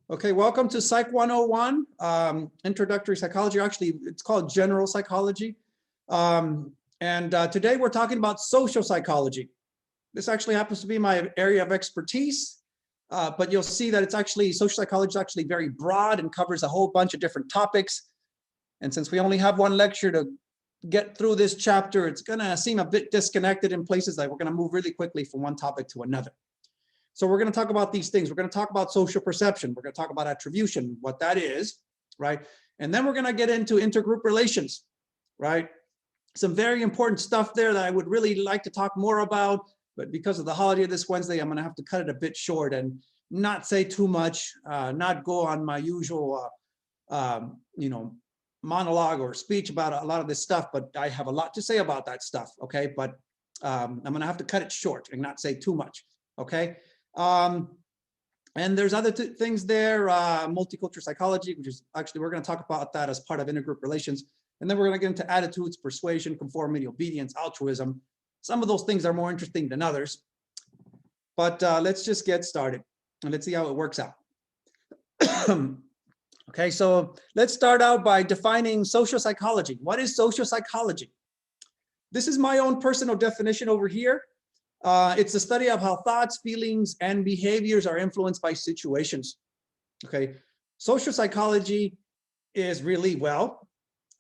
Okay, welcome to Psych 101, Introductory Psychology. Actually, it's called General Psychology. Today we're talking about social psychology. This actually happens to be my area of expertise, but you'll see that it's actually, social psychology is actually very broad and covers a whole bunch of different topics. And since we only have one lecture to get through this chapter, it's gonna seem a bit disconnected in places that we're gonna move really quickly from one topic to another. So we're going to talk about these things. We're going to talk about social perception. We're going to talk about attribution, what that is, right? And then we're going to get into intergroup relations, right? Some very important stuff there that I would really like to talk more about, but because of the holiday this Wednesday, I'm going to have to cut it a bit short and not say too much, not go on my usual, monologue or speech about a lot of this stuff, but I have a lot to say about that stuff, okay? But I'm going to have to cut it short and not say too much, okay? And there's other things there, multicultural psychology, which is actually, we're going to talk about that as part of intergroup relations. And then we're going to get into attitudes, persuasion, conformity, obedience, altruism. Some of those things are more interesting than others. But let's just get started and let's see how it works out. Okay, so let's start out by defining social psychology. What is social psychology? This is my own personal definition over here. It's the study of how thoughts, feelings, and behaviors are influenced by situations. Okay, social psychology is really, well,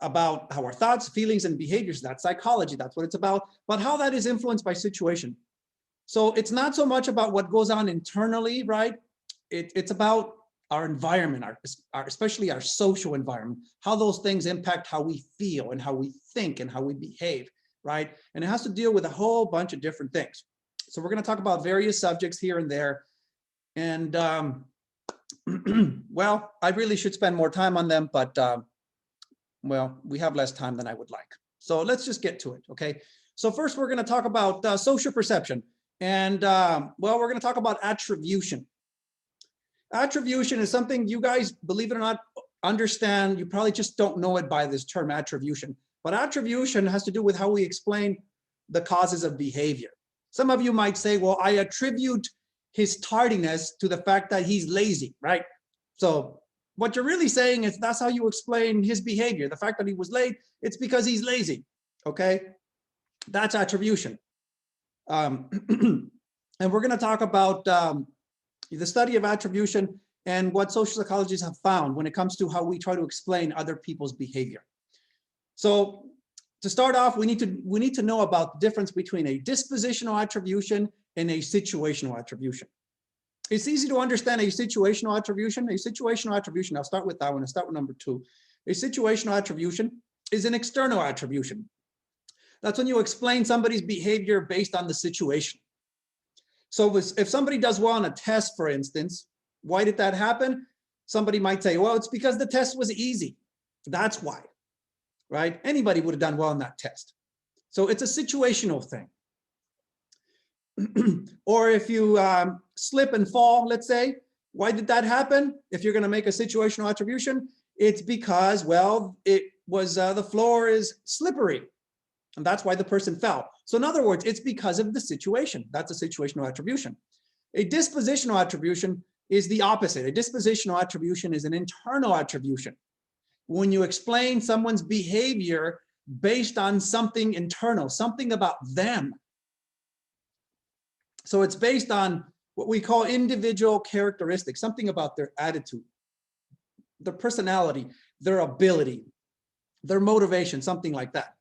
about how our thoughts, feelings, and behaviors, that's psychology, that's what it's about, but how that is influenced by situation. So it's not so much about what goes on internally, right? It's about our environment, especially our social environment, how those things impact how we feel and how we think and how we behave, right? And it has to deal with a whole bunch of different things. So we're going to talk about various subjects here and there. And well, I really should spend more time on them, but well, we have less time than I would like. So let's just get to it, okay? So first we're going to talk about social perception. And well, we're going to talk about attribution. Attribution is something you guys, believe it or not, understand. You probably just don't know it by this term attribution. But attribution has to do with how we explain the causes of behavior. Some of you might say, well, I attribute his tardiness to the fact that he's lazy, right? So what you're really saying is that's how you explain his behavior. The fact that he was late, it's because he's lazy, okay? That's attribution. And we're going to talk about the study of attribution and what social psychologists have found when it comes to how we try to explain other people's behavior. So to start off, we need to know about the difference between a dispositional attribution and a situational attribution. It's easy to understand a situational attribution. A situational attribution, I'll start with that one. I'll start with number 2. A situational attribution is an external attribution. That's when you explain somebody's behavior based on the situation. So if somebody does well on a test, for instance, why did that happen? Somebody might say, well, it's because the test was easy. That's why. Right? Anybody would have done well on that test. So it's a situational thing. Or if you slip and fall, let's say, why did that happen? If you're going to make a situational attribution, it's because, well, it was the floor is slippery. And that's why the person fell. So in other words, it's because of the situation. That's a situational attribution. A dispositional attribution is the opposite. A dispositional attribution is an internal attribution. When you explain someone's behavior based on something internal, something about them. So it's based on what we call individual characteristics, something about their attitude, their personality, their ability, their motivation, something like that.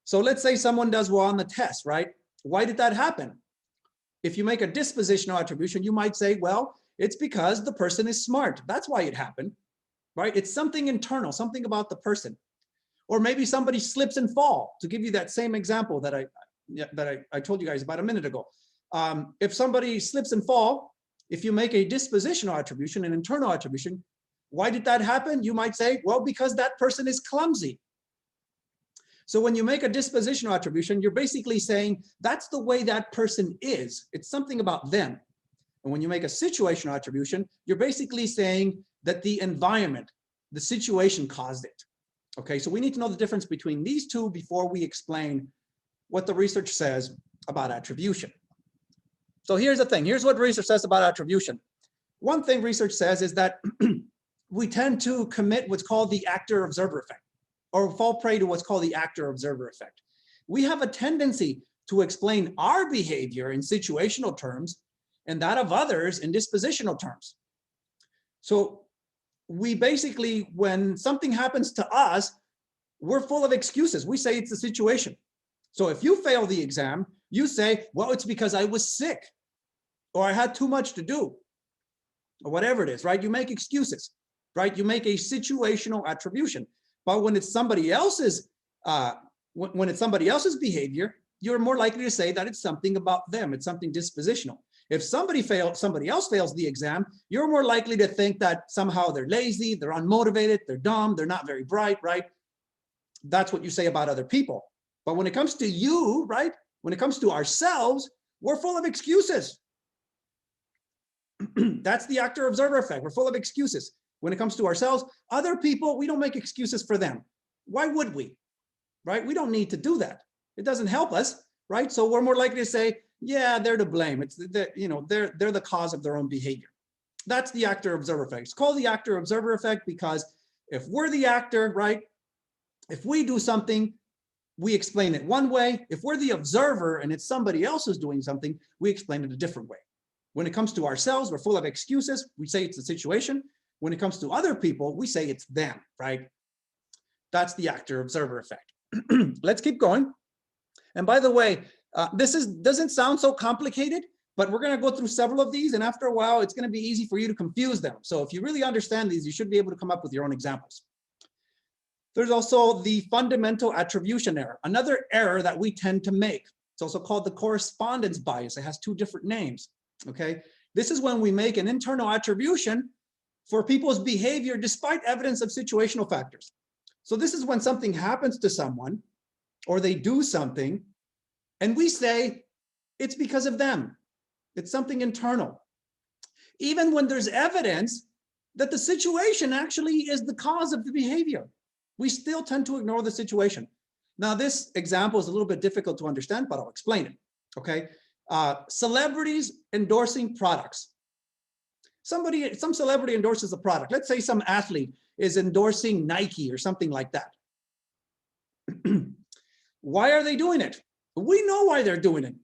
So let's say someone does well on the test, right? Why did that happen? If you make a dispositional attribution, you might say, well, it's because the person is smart. That's why it happened. Right? It's something internal, something about the person. Or maybe somebody slips and falls, to give you that same example that I told you guys about a minute ago. If somebody slips and falls, if you make a dispositional attribution, an internal attribution, why did that happen? You might say, well, because that person is clumsy. So when you make a dispositional attribution, you're basically saying that's the way that person is. It's something about them. And when you make a situational attribution, you're basically saying that the environment, the situation caused it. Okay, so we need to know the difference between these two before we explain what the research says about attribution. So here's the thing. Here's what research says about attribution. one thing research says is that we tend to commit what's called the actor-observer effect, or fall prey to what's called the actor-observer effect. We have a tendency to explain our behavior in situational terms and that of others in dispositional terms. So we basically, when something happens to us, we're full of excuses. We say it's the situation. So if you fail the exam, you say, well, it's because I was sick, or I had too much to do, or whatever it is, right? You make excuses, right? You make a situational attribution. But when it's somebody else's, when it's somebody else's behavior, you're more likely to say that it's something about them. It's something dispositional. If somebody else fails the exam, you're more likely to think that somehow they're lazy, they're unmotivated, they're dumb, they're not very bright, right? That's what you say about other people. But when it comes to you, right? When it comes to ourselves, we're full of excuses. That's the actor-observer effect. We're full of excuses. When it comes to ourselves, other people, we don't make excuses for them. Why would we? Right? We don't need to do that. It doesn't help us, right? So we're more likely to say, yeah, they're to blame. It's they're the cause of their own behavior. That's the actor-observer effect. It's called the actor-observer effect because if we're the actor, right? If we do something, we explain it one way. If we're the observer and it's somebody else who's doing something, we explain it a different way. When it comes to ourselves, we're full of excuses. We say it's the situation. When it comes to other people, we say it's them, right? That's the actor-observer effect. Let's keep going. And by the way, this doesn't sound so complicated, but we're going to go through several of these. And after a while, it's going to be easy for you to confuse them. So if you really understand these, you should be able to come up with your own examples. There's also the fundamental attribution error, another error that we tend to make. It's also called the correspondence bias. It has two different names, okay? This is when we make an internal attribution for people's behavior despite evidence of situational factors. So this is when something happens to someone or they do something and we say it's because of them. It's something internal. Even when there's evidence that the situation actually is the cause of the behavior, we still tend to ignore the situation. Now, this example is a little bit difficult to understand, but I'll explain it, okay? Celebrities endorsing products. Some celebrity endorses a product. Let's say some athlete is endorsing Nike or something like that. Why are they doing it? We know why they're doing it.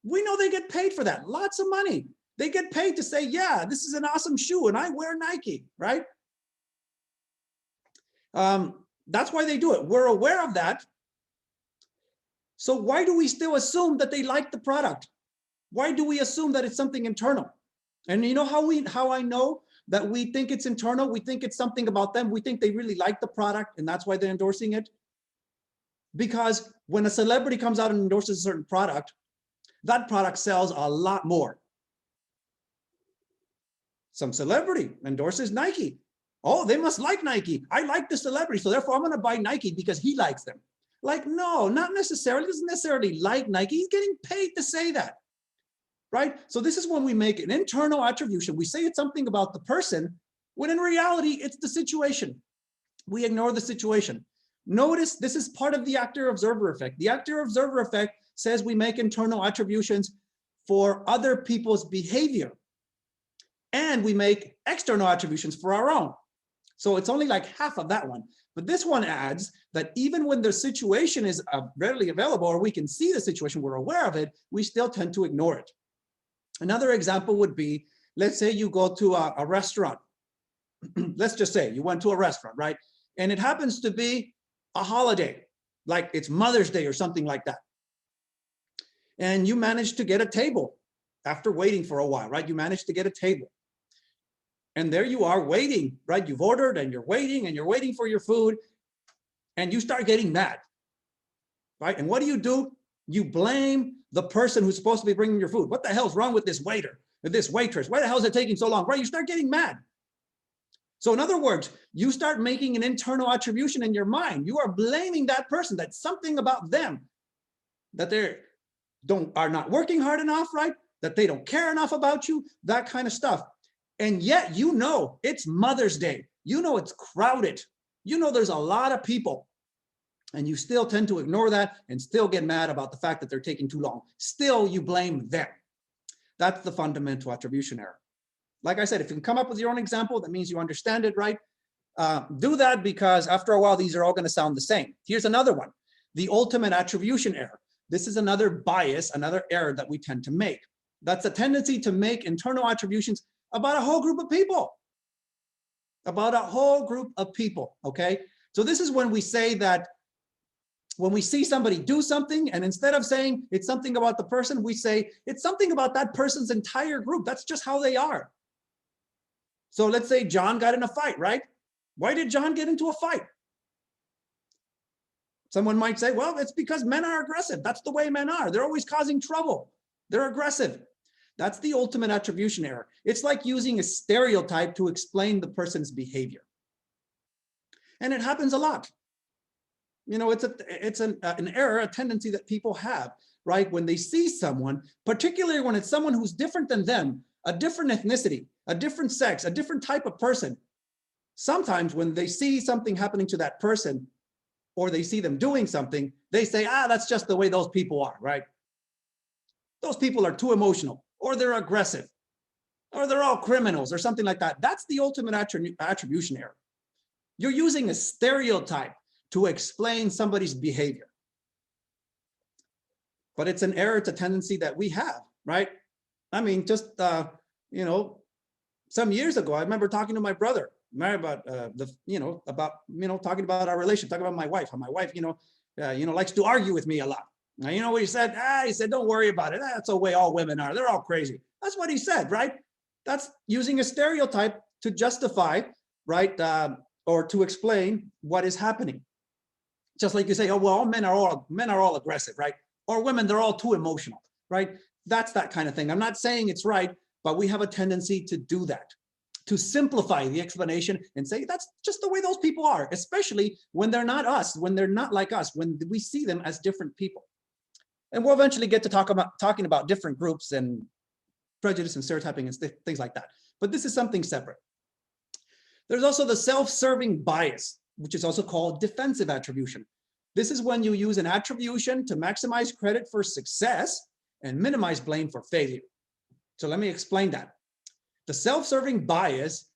We know they get paid for that, lots of money. They get paid to say, yeah, this is an awesome shoe and I wear Nike, right? That's why they do it. We're aware of that. So why do we still assume that they like the product? Why do we assume that it's something internal? And you know how I know that we think it's internal? We think it's something about them. We think they really like the product and that's why they're endorsing it. Because when a celebrity comes out and endorses a certain product, that product sells a lot more. Some celebrity endorses Nike. Oh, they must like Nike. I like the celebrity, so therefore I'm going to buy Nike because he likes them. Like, no, not necessarily. He doesn't necessarily like Nike. He's getting paid to say that, right? So this is when we make an internal attribution. We say it's something about the person, when in reality, it's the situation. We ignore the situation. Notice this is part of the actor-observer effect. The actor-observer effect says we make internal attributions for other people's behavior, and we make external attributions for our own. So it's only like half of that one. But this one adds that even when the situation is readily available, or we can see the situation, we're aware of it, we still tend to ignore it. Another example would be, let's say you go to a restaurant. Let's just say you went to a restaurant, right? And it happens to be a holiday, like it's Mother's Day or something like that. And you managed to get a table after waiting for a while, right? You managed to get a table. And there you are waiting, right? You've ordered and you're waiting for your food and you start getting mad, right? And what do? You blame the person who's supposed to be bringing your food. What the hell's wrong with this waiter, with this waitress? Why the hell is it taking so long, right? You start getting mad. So in other words, you start making an internal attribution in your mind. You are blaming that person. That's something about them, that they are not working hard enough, right? That they don't care enough about you, that kind of stuff. And yet, you know, it's Mother's Day. You know, it's crowded. You know, there's a lot of people. And you still tend to ignore that and still get mad about the fact that they're taking too long. Still, you blame them. That's the fundamental attribution error. Like I said, if you can come up with your own example, that means you understand it, right? Do that, because after a while, these are all going to sound the same. Here's another one, the ultimate attribution error. This is another bias, another error that we tend to make. That's a tendency to make internal attributions about a whole group of people. About a whole group of people, okay? So this is when we say that when we see somebody do something, and instead of saying it's something about the person, we say it's something about that person's entire group. That's just how they are. So let's say John got in a fight, right? Why did John get into a fight? Someone might say, well, it's because men are aggressive. That's the way men are. They're always causing trouble. They're aggressive. That's the ultimate attribution error. It's like using a stereotype to explain the person's behavior. And it happens a lot. You know, it's an error, a tendency that people have, right? When they see someone, particularly when it's someone who's different than them, a different ethnicity, a different sex, a different type of person. Sometimes when they see something happening to that person, or they see them doing something, they say, that's just the way those people are, right? Those people are too emotional, or they're aggressive, or they're all criminals, or something like that. That's the ultimate attribution error. You're using a stereotype to explain somebody's behavior. But it's an error, it's a tendency that we have, right? I mean, just, you know, some years ago, I remember talking to my brother, about talking about our relationship, talking about my wife, how my wife, likes to argue with me a lot. Now, you know what he said? He said, don't worry about it. That's the way all women are. They're all crazy. That's what he said, right? That's using a stereotype to justify, right? Or to explain what is happening. Just like you say, oh, well, men are all aggressive, right? Or women, they're all too emotional, right? That's that kind of thing. I'm not saying it's right, but we have a tendency to do that, to simplify the explanation and say, that's just the way those people are, especially when they're not us, when they're not like us, when we see them as different people. And we'll eventually get to talking about different groups and prejudice and stereotyping and things like that. But this is something separate. There's also the self-serving bias, which is also called defensive attribution. This is when you use an attribution to maximize credit for success and minimize blame for failure. So let me explain that. The self-serving bias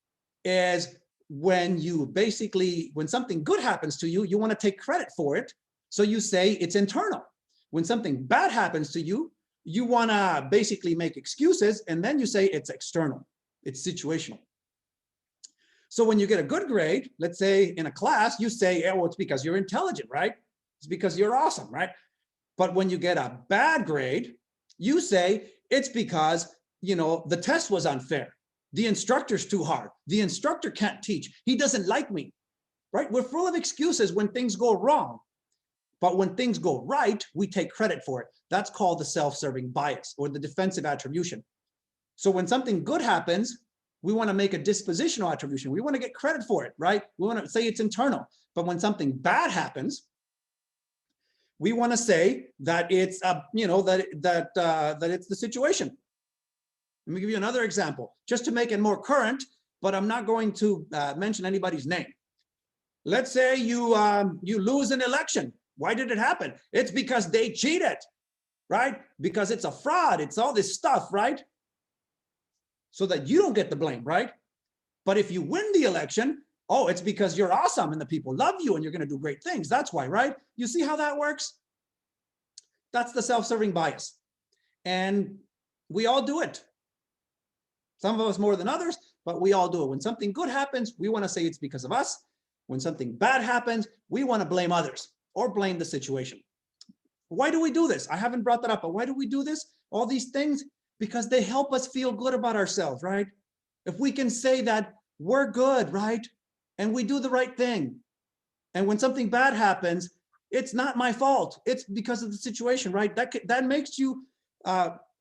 is when you basically, when something good happens to you, you want to take credit for it. So you say it's internal. When something bad happens to you, you want to basically make excuses, and then you say it's external, it's situational. So when you get a good grade, let's say in a class, you say, well, it's because you're intelligent, right? It's because you're awesome, right? But when you get a bad grade, you say it's because, the test was unfair. The instructor's too hard. The instructor can't teach. He doesn't like me, right? We're full of excuses when things go wrong. But when things go right, we take credit for it. That's called the self-serving bias or the defensive attribution. So when something good happens, we want to make a dispositional attribution. We want to get credit for it, right? We want to say it's internal. But when something bad happens, we want to say that it's that it's the situation. Let me give you another example, just to make it more current, but I'm not going to mention anybody's name. Let's say you lose an election. Why did it happen? It's because they cheated, right? Because it's a fraud. It's all this stuff, right? So that you don't get the blame, right? But if you win the election, oh, it's because you're awesome and the people love you and you're going to do great things. That's why, right? You see how that works? That's the self-serving bias. And we all do it. Some of us more than others, but we all do it. When something good happens, we want to say it's because of us. When something bad happens, we want to blame others or blame the situation. Why do we do this? I haven't brought that up, but why do we do this? All these things, because they help us feel good about ourselves, right? If we can say that we're good, right? And we do the right thing. And when something bad happens, it's not my fault. It's because of the situation, right? That makes you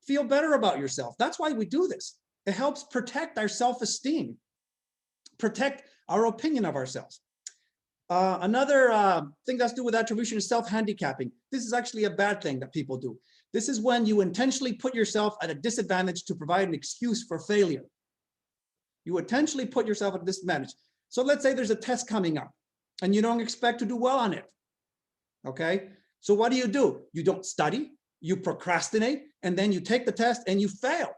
feel better about yourself. That's why we do this. It helps protect our self-esteem, protect our opinion of ourselves. Another thing that's to do with attribution is self-handicapping. This is actually a bad thing that people do. This is when you intentionally put yourself at a disadvantage to provide an excuse for failure. You intentionally put yourself at a disadvantage. So let's say there's a test coming up and you don't expect to do well on it. Okay, so what do? You don't study, you procrastinate, and then you take the test and you fail.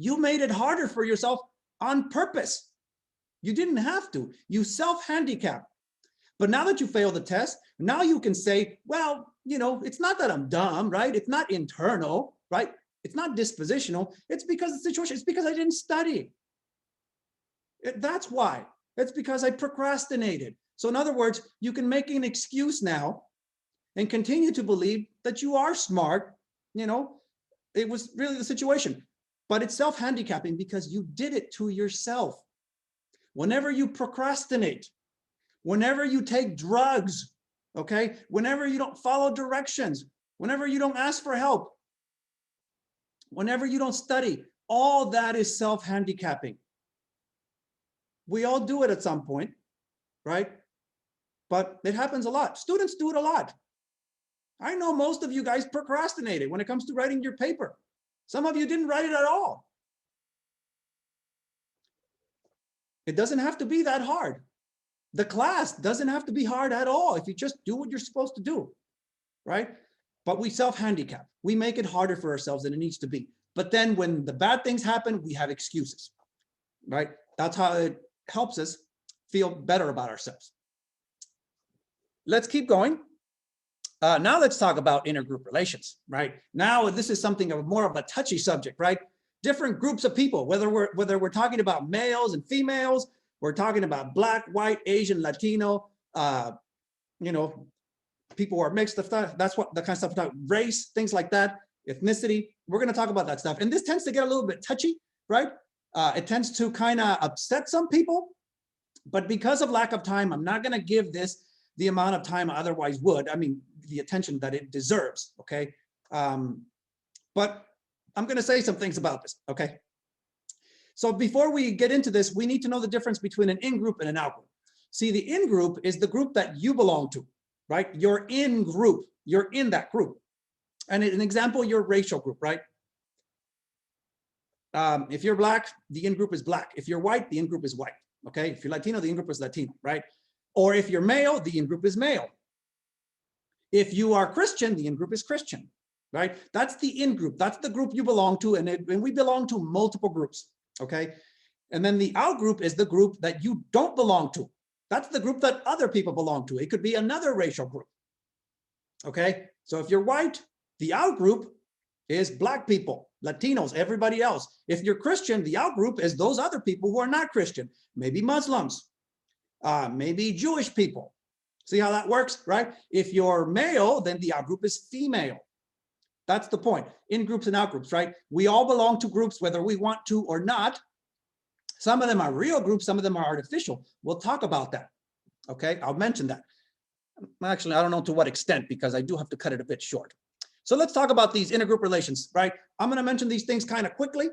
You made it harder for yourself on purpose. You didn't have to. You self-handicap. But now that you failed the test, now you can say, well, it's not that I'm dumb, right? It's not internal, right? It's not dispositional. It's because of the situation. It's because I didn't study. That's why. It's because I procrastinated. So in other words, you can make an excuse now and continue to believe that you are smart. It was really the situation. But it's self-handicapping because you did it to yourself. Whenever you procrastinate, whenever you take drugs, okay, whenever you don't follow directions, whenever you don't ask for help, whenever you don't study, all that is self-handicapping. We all do it at some point, right? But it happens a lot. Students do it a lot. I know most of you guys procrastinated when it comes to writing your paper. Some of you didn't write it at all. It doesn't have to be that hard. The class doesn't have to be hard at all if you just do what you're supposed to do, right? But we self-handicap. We make it harder for ourselves than it needs to be. But then when the bad things happen, we have excuses, right? That's how it helps us feel better about ourselves. Let's keep going. Now let's talk about intergroup relations, right? Now this is something of more of a touchy subject, right? Different groups of people, whether we're talking about males and females, we're talking about Black, white, Asian, Latino, people who are mixed. That's what the kind of stuff we're talking, race, things like that, ethnicity. We're going to talk about that stuff. And this tends to get a little bit touchy, right? It tends to kind of upset some people. But because of lack of time, I'm not going to give this the amount of time I otherwise would. I mean, the attention that it deserves, okay? But I'm going to say some things about this, okay? So before we get into this, we need to know the difference between an in-group and an out-group. See, the in-group is the group that you belong to, right? You're in group, you're in that group. And an example, your racial group, right? If you're Black, the in-group is Black. If you're white, the in-group is white, okay? If you're Latino, the in-group is Latino, right? Or if you're male, the in-group is male. If you are Christian, the in-group is Christian, right? That's the in-group. That's the group you belong to, and we belong to multiple groups, okay? And then the out-group is the group that you don't belong to. That's the group that other people belong to. It could be another racial group, okay? So if you're white, the out-group is Black people, Latinos, everybody else. If you're Christian, the out-group is those other people who are not Christian, maybe Muslims, maybe Jewish people. See how that works, right? If you're male, then the out-group is female. That's the point. In groups and out groups, right? We all belong to groups whether we want to or not. Some of them are real groups, some of them are artificial. We'll talk about that, okay? I'll mention that. Actually, I don't know to what extent because I do have to cut it a bit short. So let's talk about these intergroup relations, right? I'm going to mention these things kind of quickly,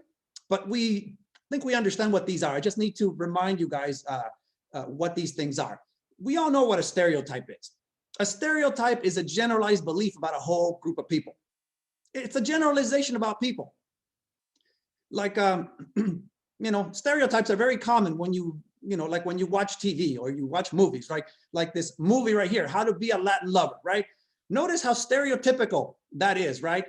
but we think we understand what these are. I just need to remind you guys what these things are. We all know what a stereotype is. A stereotype is a generalized belief about a whole group of people. It's a generalization about people. Like, stereotypes are very common when like when you watch TV or you watch movies, right? Like this movie right here, How to Be a Latin Lover, right? Notice how stereotypical that is, right?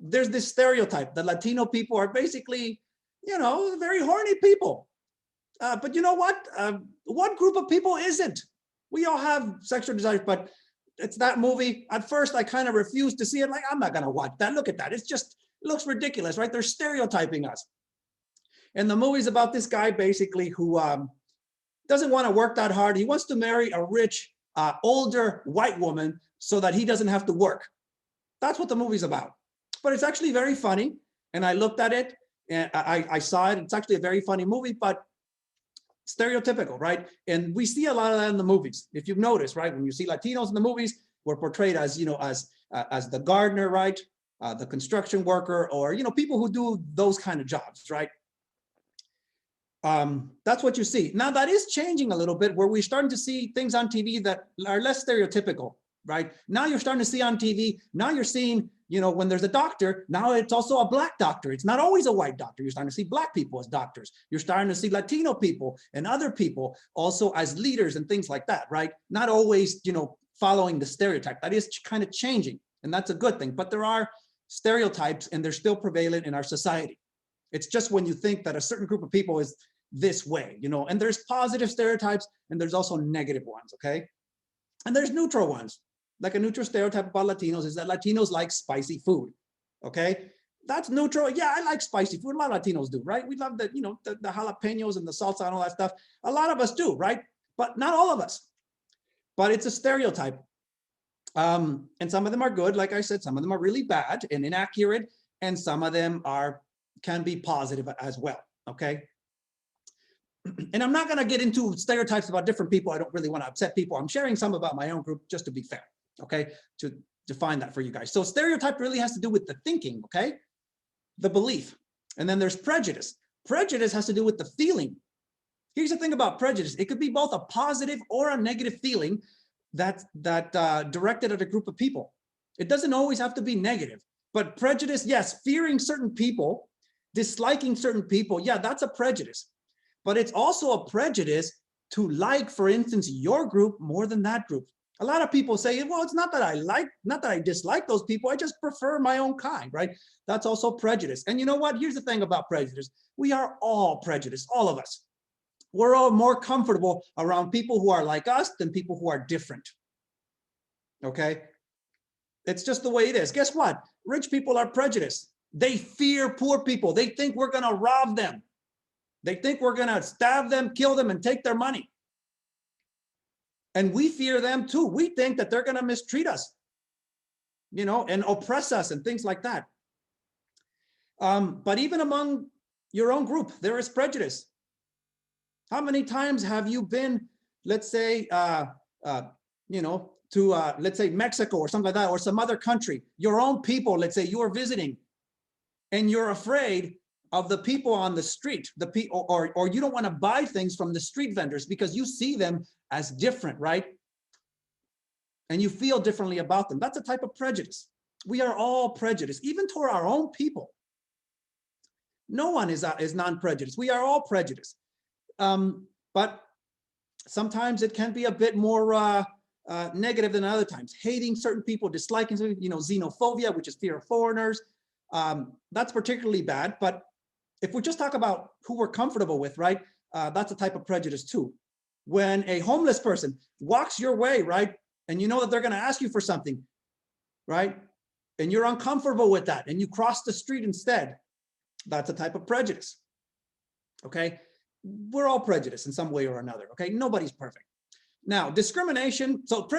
There's this stereotype that Latino people are basically, very horny people. But you know what? What group of people isn't? We all have sexual desires, but it's that movie. At first, I kind of refused to see it. Like, I'm not going to watch that. Look at that. It looks ridiculous, right? They're stereotyping us. And the movie's about this guy basically who doesn't want to work that hard. He wants to marry a rich, older white woman so that he doesn't have to work. That's what the movie's about. But it's actually very funny. And I looked at it and I saw it. It's actually a very funny movie, but stereotypical, right? And we see a lot of that in the movies. If you've noticed, right? When you see Latinos in the movies, we're portrayed as, as the gardener, right? The construction worker, or, people who do those kind of jobs, right? That's what you see. Now that is changing a little bit where we're starting to see things on TV that are less stereotypical, right? Now you're starting to see on TV, now you're seeing, when there's a doctor, now it's also a Black doctor. It's not always a white doctor. You're starting to see Black people as doctors. You're starting to see Latino people and other people also as leaders and things like that, right? Not always, following the stereotype. That is kind of changing, and that's a good thing. But there are stereotypes and they're still prevalent in our society. It's just when you think that a certain group of people is this way, you know, and there's positive stereotypes and there's also negative ones, okay? And there's neutral ones. Like a neutral stereotype about Latinos is that Latinos like spicy food, okay? That's neutral. Yeah, I like spicy food. A lot of Latinos do, right? We love the, you know, the jalapenos and the salsa and all that stuff. A lot of us do, right? But not all of us. But it's a stereotype. And some of them are good. Like I said, some of them are really bad and inaccurate, and some of them can be positive as well, okay? And I'm not going to get into stereotypes about different people. I don't really want to upset people. I'm sharing some about my own group just to be fair, okay? To define that for you guys. So stereotype really has to do with the thinking, okay? The belief. And then there's prejudice. Prejudice has to do with the feeling. Here's the thing about prejudice. It could be both a positive or a negative feeling that directed at a group of people. It doesn't always have to be negative. But prejudice, yes, fearing certain people, disliking certain people, yeah, that's a prejudice. But it's also a prejudice to like, for instance, your group more than that group. A lot of people say, well, it's not that I dislike those people, I just prefer my own kind, right? That's also prejudice. And you know what? Here's the thing about prejudice. We are all prejudiced, all of us. We're all more comfortable around people who are like us than people who are different, okay? It's just the way it is. Guess what? Rich people are prejudiced. They fear poor people. They think we're gonna rob them. They think we're going to stab them, kill them, and take their money. And we fear them too. We think that they're going to mistreat us, you know, and oppress us and things like that. But even among your own group, there is prejudice. How many times have you been, let's say, you know, to, let's say, Mexico or something like that, or some other country, your own people, let's say you are visiting, and you're afraid of the people on the street, the people, or you don't want to buy things from the street vendors because you see them as different, right? And you feel differently about them. That's a type of prejudice. We are all prejudiced, even toward our own people. No one is non-prejudiced. We are all prejudiced. But sometimes it can be a bit more negative than other times. Hating certain people, disliking, you know, xenophobia, which is fear of foreigners. That's particularly bad. But if we just talk about who we're comfortable with, right, that's a type of prejudice too. When a homeless person walks your way, right, and you know that they're going to ask you for something, right, and you're uncomfortable with that, and you cross the street instead, that's a type of prejudice, okay? We're all prejudiced in some way or another, okay? Nobody's perfect. Now, discrimination, so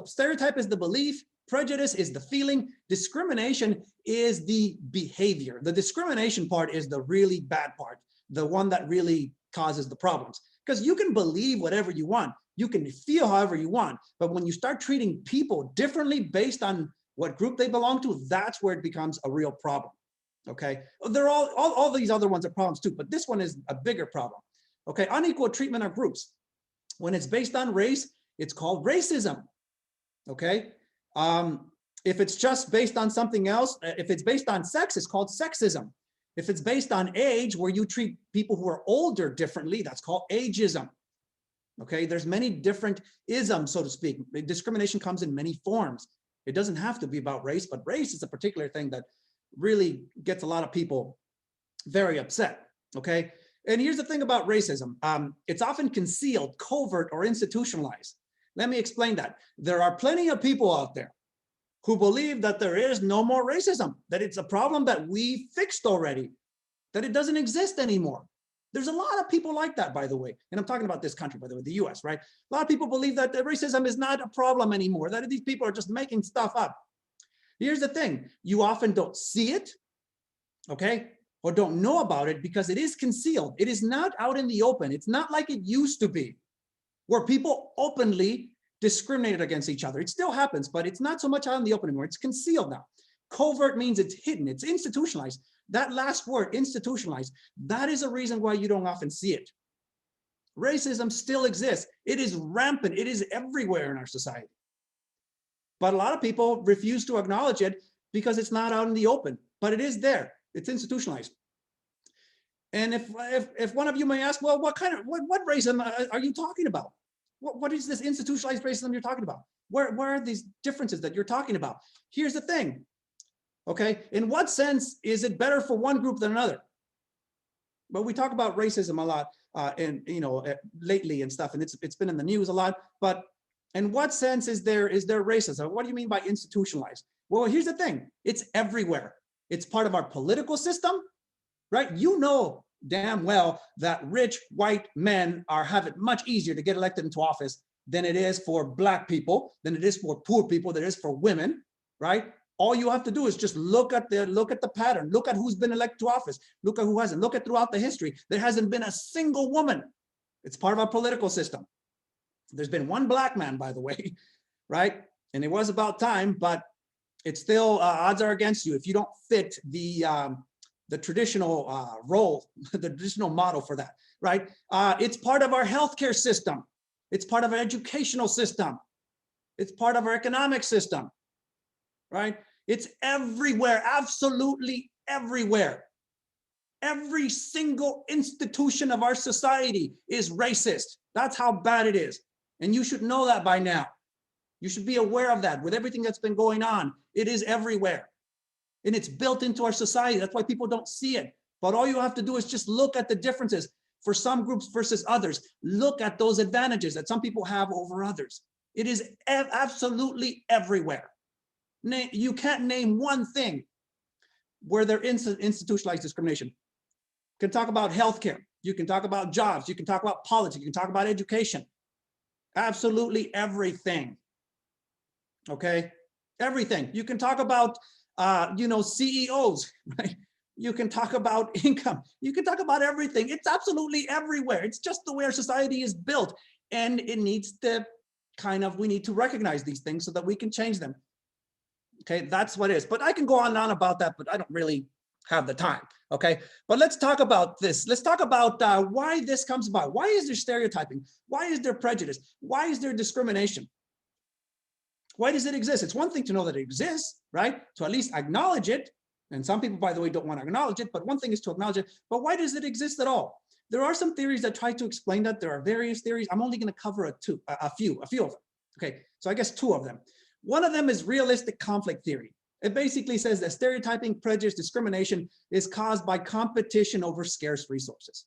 stereotype is the belief, prejudice is the feeling, discrimination is the behavior. The discrimination part is the really bad part, the one that really causes the problems. Because you can believe whatever you want, you can feel however you want, but when you start treating people differently based on what group they belong to, that's where it becomes a real problem, okay? They're all these other ones are problems too, but this one is a bigger problem, okay? Unequal treatment of groups. When it's based on race, it's called racism, okay? If it's just based on something else, if it's based on sex, it's called sexism. If it's based on age, where you treat people who are older differently, that's called ageism. Okay, there's many different isms, so to speak. Discrimination comes in many forms. It doesn't have to be about race, but race is a particular thing that really gets a lot of people very upset, okay? And here's the thing about racism. It's often concealed, covert, or institutionalized. Let me explain that. There are plenty of people out there who believe that there is no more racism, that it's a problem that we fixed already, that it doesn't exist anymore. There's a lot of people like that, by the way. And I'm talking about this country, by the way, the US, right? A lot of people believe that racism is not a problem anymore, that these people are just making stuff up. Here's the thing. You often don't see it, okay? Or don't know about it because it is concealed. It is not out in the open. It's not like it used to be, where people openly discriminated against each other. It still happens, but it's not so much out in the open anymore. It's concealed now. Covert means it's hidden, it's institutionalized. That last word, institutionalized, that is a reason why you don't often see it. Racism still exists. It is rampant. It is everywhere in our society. But a lot of people refuse to acknowledge it because it's not out in the open, but it is there. It's institutionalized. And if one of you may ask, well, what racism are you talking about? What is this institutionalized racism you're talking about? Where are these differences that you're talking about? Here's the thing. Okay, in what sense is it better for one group than another? But we talk about racism a lot, and lately and stuff, and it's been in the news a lot. But in what sense is there racism? What do you mean by institutionalized? Well, here's the thing: it's everywhere. It's part of our political system, right? You know damn well that rich white men have it much easier to get elected into office than it is for Black people, than it is for poor people, than it is for women, right? All you have to do is just look at the pattern. Look at who's been elected to office. Look at who hasn't. Look at throughout the history. There hasn't been a single woman. It's part of our political system. There's been one Black man, by the way, right? And it was about time, but it's still odds are against you if you don't fit the traditional role, the traditional model for that, right? It's part of our healthcare system. It's part of our educational system. It's part of our economic system, right? It's everywhere, absolutely everywhere. Every single institution of our society is racist. That's how bad it is. And you should know that by now. You should be aware of that with everything that's been going on. It is everywhere. And it's built into our society. That's why people don't see it. But all you have to do is just look at the differences for some groups versus others. Look at those advantages that some people have over others. It is absolutely everywhere. You can't name one thing where there is institutionalized discrimination. You can talk about healthcare. You can talk about jobs. You can talk about politics. You can talk about education. Absolutely everything. Okay? Everything. You can talk about, CEOs, right? You can talk about income. You can talk about everything. It's absolutely everywhere. It's just the way our society is built. And it needs to we need to recognize these things so that we can change them. Okay, that's what it is. But I can go on and on about that, but I don't really have the time. Okay, but let's talk about this. Let's talk about why this comes about. Why is there stereotyping? Why is there prejudice? Why is there discrimination? Why does it exist? It's one thing to know that it exists, right? To at least acknowledge it. And some people, by the way, don't want to acknowledge it, but one thing is to acknowledge it. But why does it exist at all? There are some theories that try to explain that. There are various theories. I'm only going to cover a few of them. Okay, so I guess two of them. One of them is realistic conflict theory. It basically says that stereotyping, prejudice, discrimination is caused by competition over scarce resources.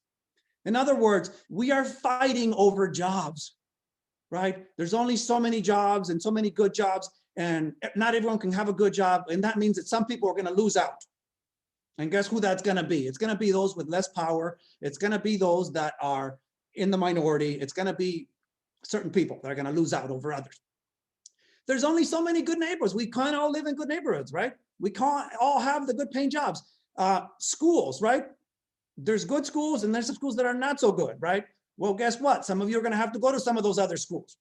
In other words, we are fighting over jobs, right? There's only so many jobs and so many good jobs, and not everyone can have a good job. And that means that some people are going to lose out. And guess who that's going to be? It's going to be those with less power. It's going to be those that are in the minority. It's going to be certain people that are going to lose out over others. There's only so many good neighborhoods. We can't all live in good neighborhoods, right? We can't all have the good paying jobs. Schools, right? There's good schools and there's some schools that are not so good, right? Well, guess what? Some of you are going to have to go to some of those other schools.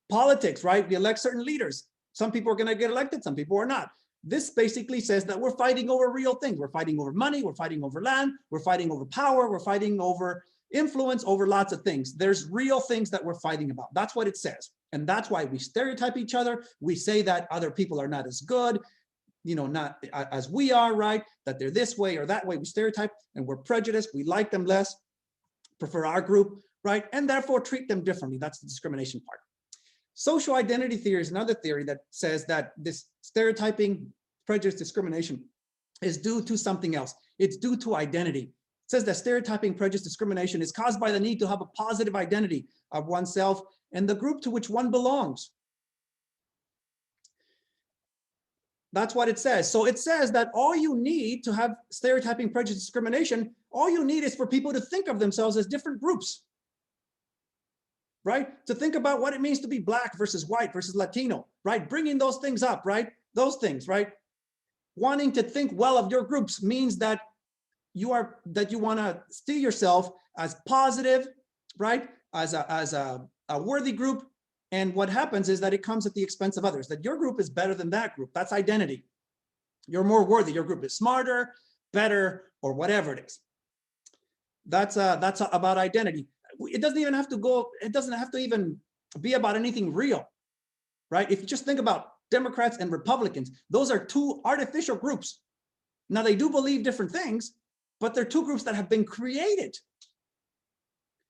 Politics, right? We elect certain leaders. Some people are going to get elected, some people are not. This basically says that we're fighting over real things. We're fighting over money, we're fighting over land, we're fighting over power, we're fighting over influence, over lots of things. There's real things that we're fighting about. That's what it says. And that's why we stereotype each other. We say that other people are not as good, not as we are, right? That they're this way or that way. We stereotype and we're prejudiced. We like them less, prefer our group, right? And therefore treat them differently. That's the discrimination part. Social identity theory is another theory that says that this stereotyping, prejudice, discrimination is due to something else. It's due to identity. It says that stereotyping, prejudice, discrimination is caused by the need to have a positive identity of oneself and the group to which one belongs. That's what it says. So it says that all you need to have stereotyping, prejudice, discrimination, all you need is for people to think of themselves as different groups, right? To think about what it means to be Black versus white versus Latino, right? Bringing those things up, right? Those things, right? Wanting to think well of your groups means that you want to see yourself as positive, right? As a worthy group. And what happens is that it comes at the expense of others, that your group is better than that group. That's identity. You're more worthy. Your group is smarter, better, or whatever it is. That's about identity. It doesn't even have to go, it doesn't have to even be about anything real, right? If you just think about Democrats and Republicans, those are two artificial groups. Now they do believe different things, but they're two groups that have been created.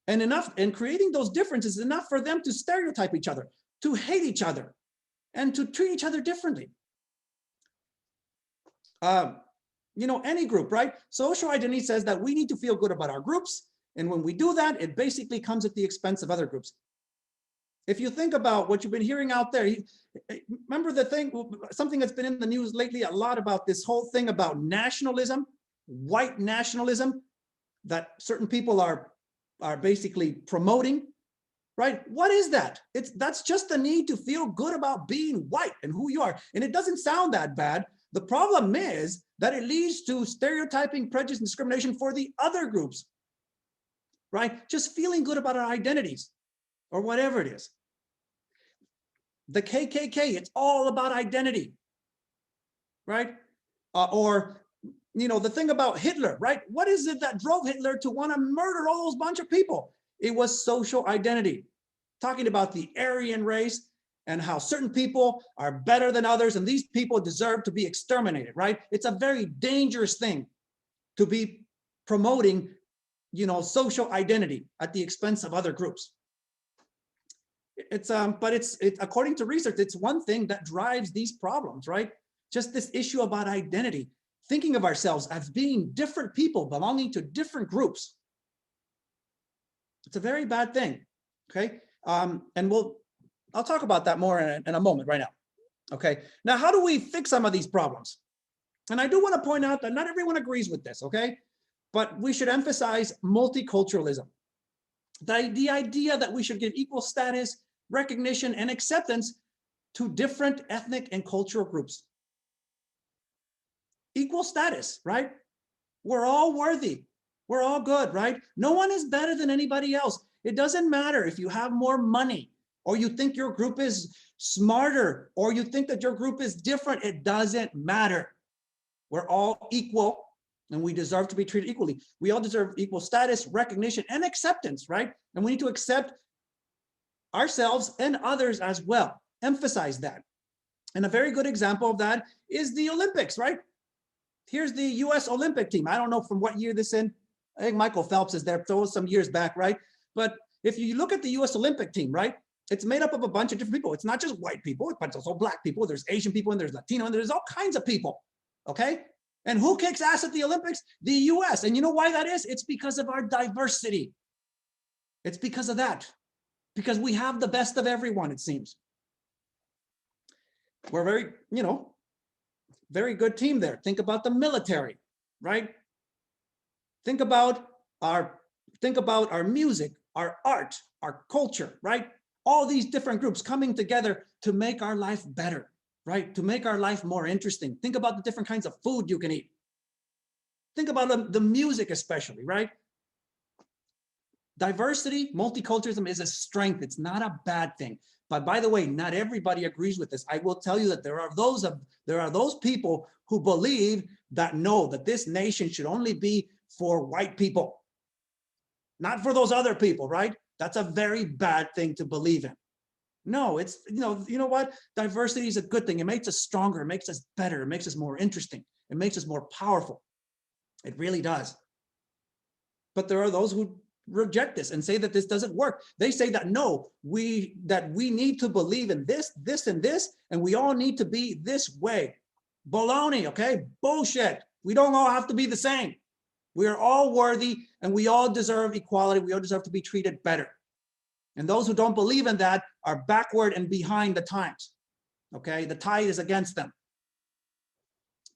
And creating those differences is enough for them to stereotype each other, to hate each other, and to treat each other differently. Any group, right? Social identity says that we need to feel good about our groups. And when we do that, it basically comes at the expense of other groups. If you think about what you've been hearing out there, remember something that's been in the news lately a lot about this whole thing about nationalism, white nationalism, that certain people are basically promoting, right? What is that? That's just the need to feel good about being white and who you are. And it doesn't sound that bad. The problem is that it leads to stereotyping, prejudice, and discrimination for the other groups, right? Just feeling good about our identities or whatever it is. The KKK, it's all about identity, right? The thing about Hitler, right? What is it that drove Hitler to want to murder all those bunch of people? It was social identity, talking about the Aryan race and how certain people are better than others, and these people deserve to be exterminated, right? It's a very dangerous thing to be promoting, social identity at the expense of other groups. But it's according to research, it's one thing that drives these problems, right? Just this issue about identity, thinking of ourselves as being different people belonging to different groups. It's a very bad thing, okay? And I'll talk about that more in a moment right now, okay? Now, how do we fix some of these problems? And I do want to point out that not everyone agrees with this, okay? But we should emphasize multiculturalism. The idea that we should give equal status, recognition, and acceptance to different ethnic and cultural groups. Equal status, right? We're all worthy. We're all good, right? No one is better than anybody else. It doesn't matter if you have more money, or you think your group is smarter, or you think that your group is different. It doesn't matter. We're all equal, and we deserve to be treated equally. We all deserve equal status, recognition, and acceptance, right? And we need to accept ourselves and others as well. Emphasize that. And a very good example of that is the Olympics, right? Here's the US Olympic team. I don't know from what year this in. I think Michael Phelps is there. That was some years back, right? But if you look at the US Olympic team, right? It's made up of a bunch of different people. It's not just white people, but it's also black people. There's Asian people, and there's Latino, and there's all kinds of people, okay? And who kicks ass at the Olympics? The US. And you know why that is? It's because of our diversity. It's because of that. Because we have the best of everyone, it seems. We're very, very good team there. Think about the military, right? Think about our music, our art, our culture, right? All these different groups coming together to make our life better, right? To make our life more interesting. Think about the different kinds of food you can eat. Think about the music especially, right? Diversity, multiculturalism is a strength. It's not a bad thing. But by the way, not everybody agrees with this. I will tell you that there are those people who believe that that this nation should only be for white people, not for those other people, right? That's a very bad thing to believe in. No, it's, you know what? Diversity is a good thing. It makes us stronger. It makes us better. It makes us more interesting. It makes us more powerful. It really does. But there are those who reject this and say that this doesn't work. They say that we need to believe in this, and this, and we all need to be this way. Baloney, okay? Bullshit. We don't all have to be the same. We are all worthy, and we all deserve equality. We all deserve to be treated better. And those who don't believe in that are backward and behind the times. Okay? The tide is against them.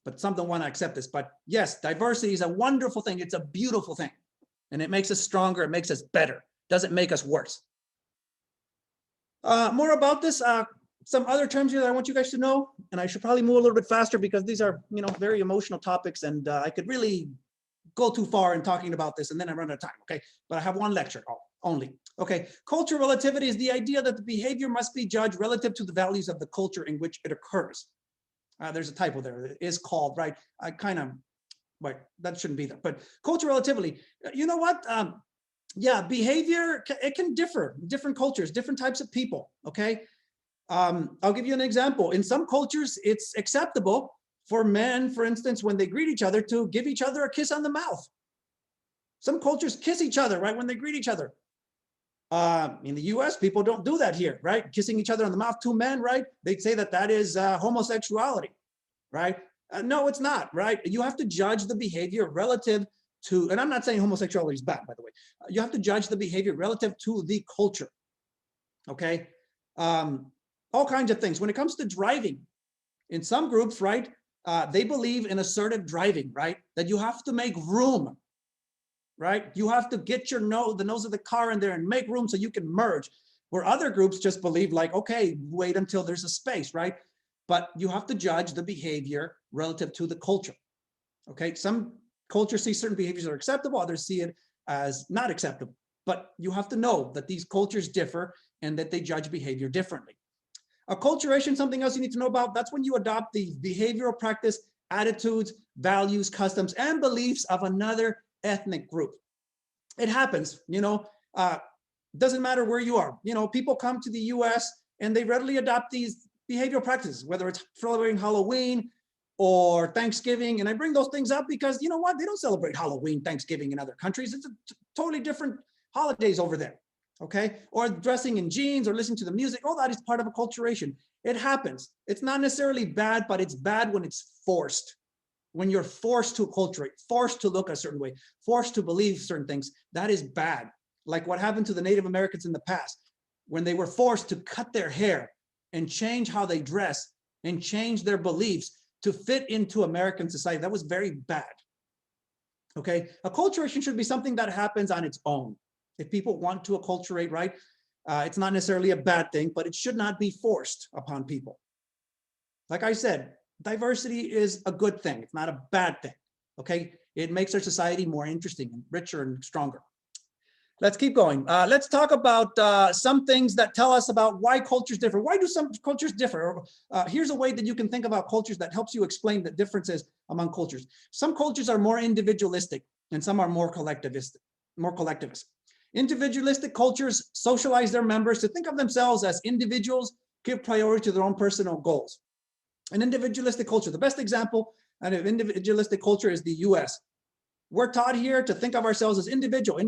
But some don't want to accept this. But yes, diversity is a wonderful thing. It's a beautiful thing. And it makes us stronger. It makes us better. Doesn't make us worse. More about this. Some other terms here that I want you guys to know, and I should probably move a little bit faster because these are, very emotional topics, and I could really go too far in talking about this, and then I run out of time. Okay, but I have one lecture only. Okay, cultural relativity is the idea that the behavior must be judged relative to the values of the culture in which it occurs. There's a typo there. It is called, right? Wait, that shouldn't be there. But cultural relativity, you know what? Behavior, it can differ. Different cultures, different types of people, okay? I'll give you an example. In some cultures, it's acceptable for men, for instance, when they greet each other, to give each other a kiss on the mouth. Some cultures kiss each other, right, when they greet each other. In the US, people don't do that here, right? Kissing each other on the mouth, two men, right? They'd say that is homosexuality, right? No, it's not, right? You have to judge the behavior relative to, and I'm not saying homosexuality is bad, by the way. You have to judge the behavior relative to the culture, okay? All kinds of things. When it comes to driving, in some groups, right, they believe in assertive driving, right? That you have to make room, right? You have to get the nose of the car in there and make room so you can merge. Where other groups just believe like, okay, wait until there's a space, right? But you have to judge the behavior relative to the culture, okay? Some cultures see certain behaviors are acceptable, others see it as not acceptable. But you have to know that these cultures differ and that they judge behavior differently. Acculturation, something else you need to know about, that's when you adopt the behavioral practice, attitudes, values, customs, and beliefs of another ethnic group. It happens, doesn't matter where you are. People come to the US and they readily adopt these behavioral practices, whether it's celebrating Halloween or Thanksgiving. And I bring those things up because you know what? They don't celebrate Halloween, Thanksgiving in other countries. It's totally different holidays over there, okay? Or dressing in jeans or listening to the music. All that is part of acculturation. It happens. It's not necessarily bad, but it's bad when it's forced. When you're forced to acculturate, forced to look a certain way, forced to believe certain things, that is bad. Like what happened to the Native Americans in the past, when they were forced to cut their hair and change how they dress and change their beliefs to fit into American society. That was very bad, okay? Acculturation should be something that happens on its own. If people want to acculturate, right, it's not necessarily a bad thing, but it should not be forced upon people. Like I said, diversity is a good thing. It's not a bad thing, okay? It makes our society more interesting and richer and stronger. Let's keep going. Let's talk about some things that tell us about why cultures differ. Why do some cultures differ? Here's a way that you can think about cultures that helps you explain the differences among cultures. Some cultures are more individualistic and some are more collectivist. Individualistic cultures socialize their members to think of themselves as individuals, give priority to their own personal goals. An individualistic culture, the best example of individualistic culture is the US. We're taught here to think of ourselves as individual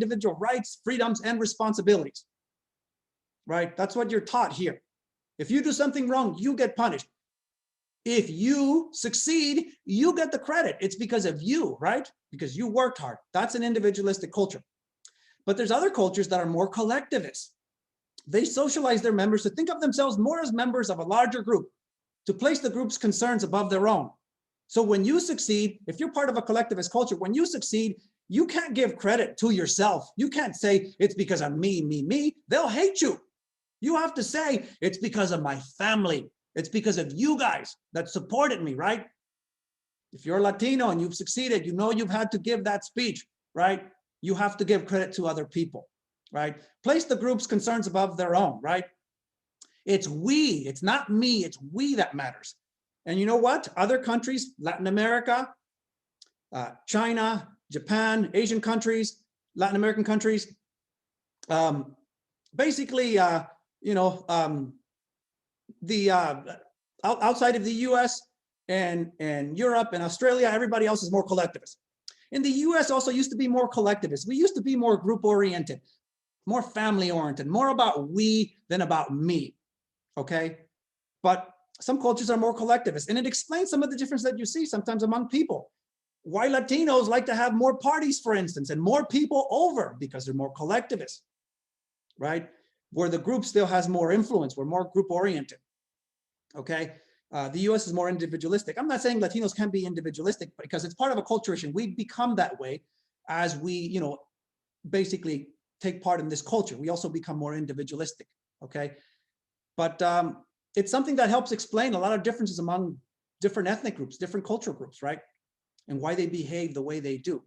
rights, freedoms, and responsibilities, right? That's what you're taught here. If you do something wrong, you get punished. If you succeed, you get the credit. It's because of you, right? Because you worked hard. That's an individualistic culture. But there's other cultures that are more collectivist. They socialize their members to think of themselves more as members of a larger group, to place the group's concerns above their own. So when you succeed, if you're part of a collectivist culture, when you succeed, you can't give credit to yourself. You can't say it's because of me. They'll hate you. You have to say it's because of my family. It's because of you guys that supported me, right? If you're Latino and you've succeeded, you know you've had to give that speech, right? You have to give credit to other people, right? Place the group's concerns above their own, right? It's we, it's not me, it's we that matters. And you know what? Other countries, Latin America, China, Japan, Asian countries, Latin American countries, basically, outside of the US and Europe and Australia, everybody else is more collectivist. In the US also used to be more collectivist. We used to be more group oriented, more family oriented, more about we than about me, okay? But some cultures are more collectivist, and it explains some of the difference that you see sometimes among people. Why Latinos like to have more parties, for instance, and more people over, because they're more collectivist, right? Where the group still has more influence, we're more group oriented, okay? The US is more individualistic. I'm not saying Latinos can be individualistic because it's part of a acculturation. We become that way as we, basically take part in this culture. We also become more individualistic, okay? But it's something that helps explain a lot of differences among different ethnic groups, different cultural groups, right? And why they behave the way they do.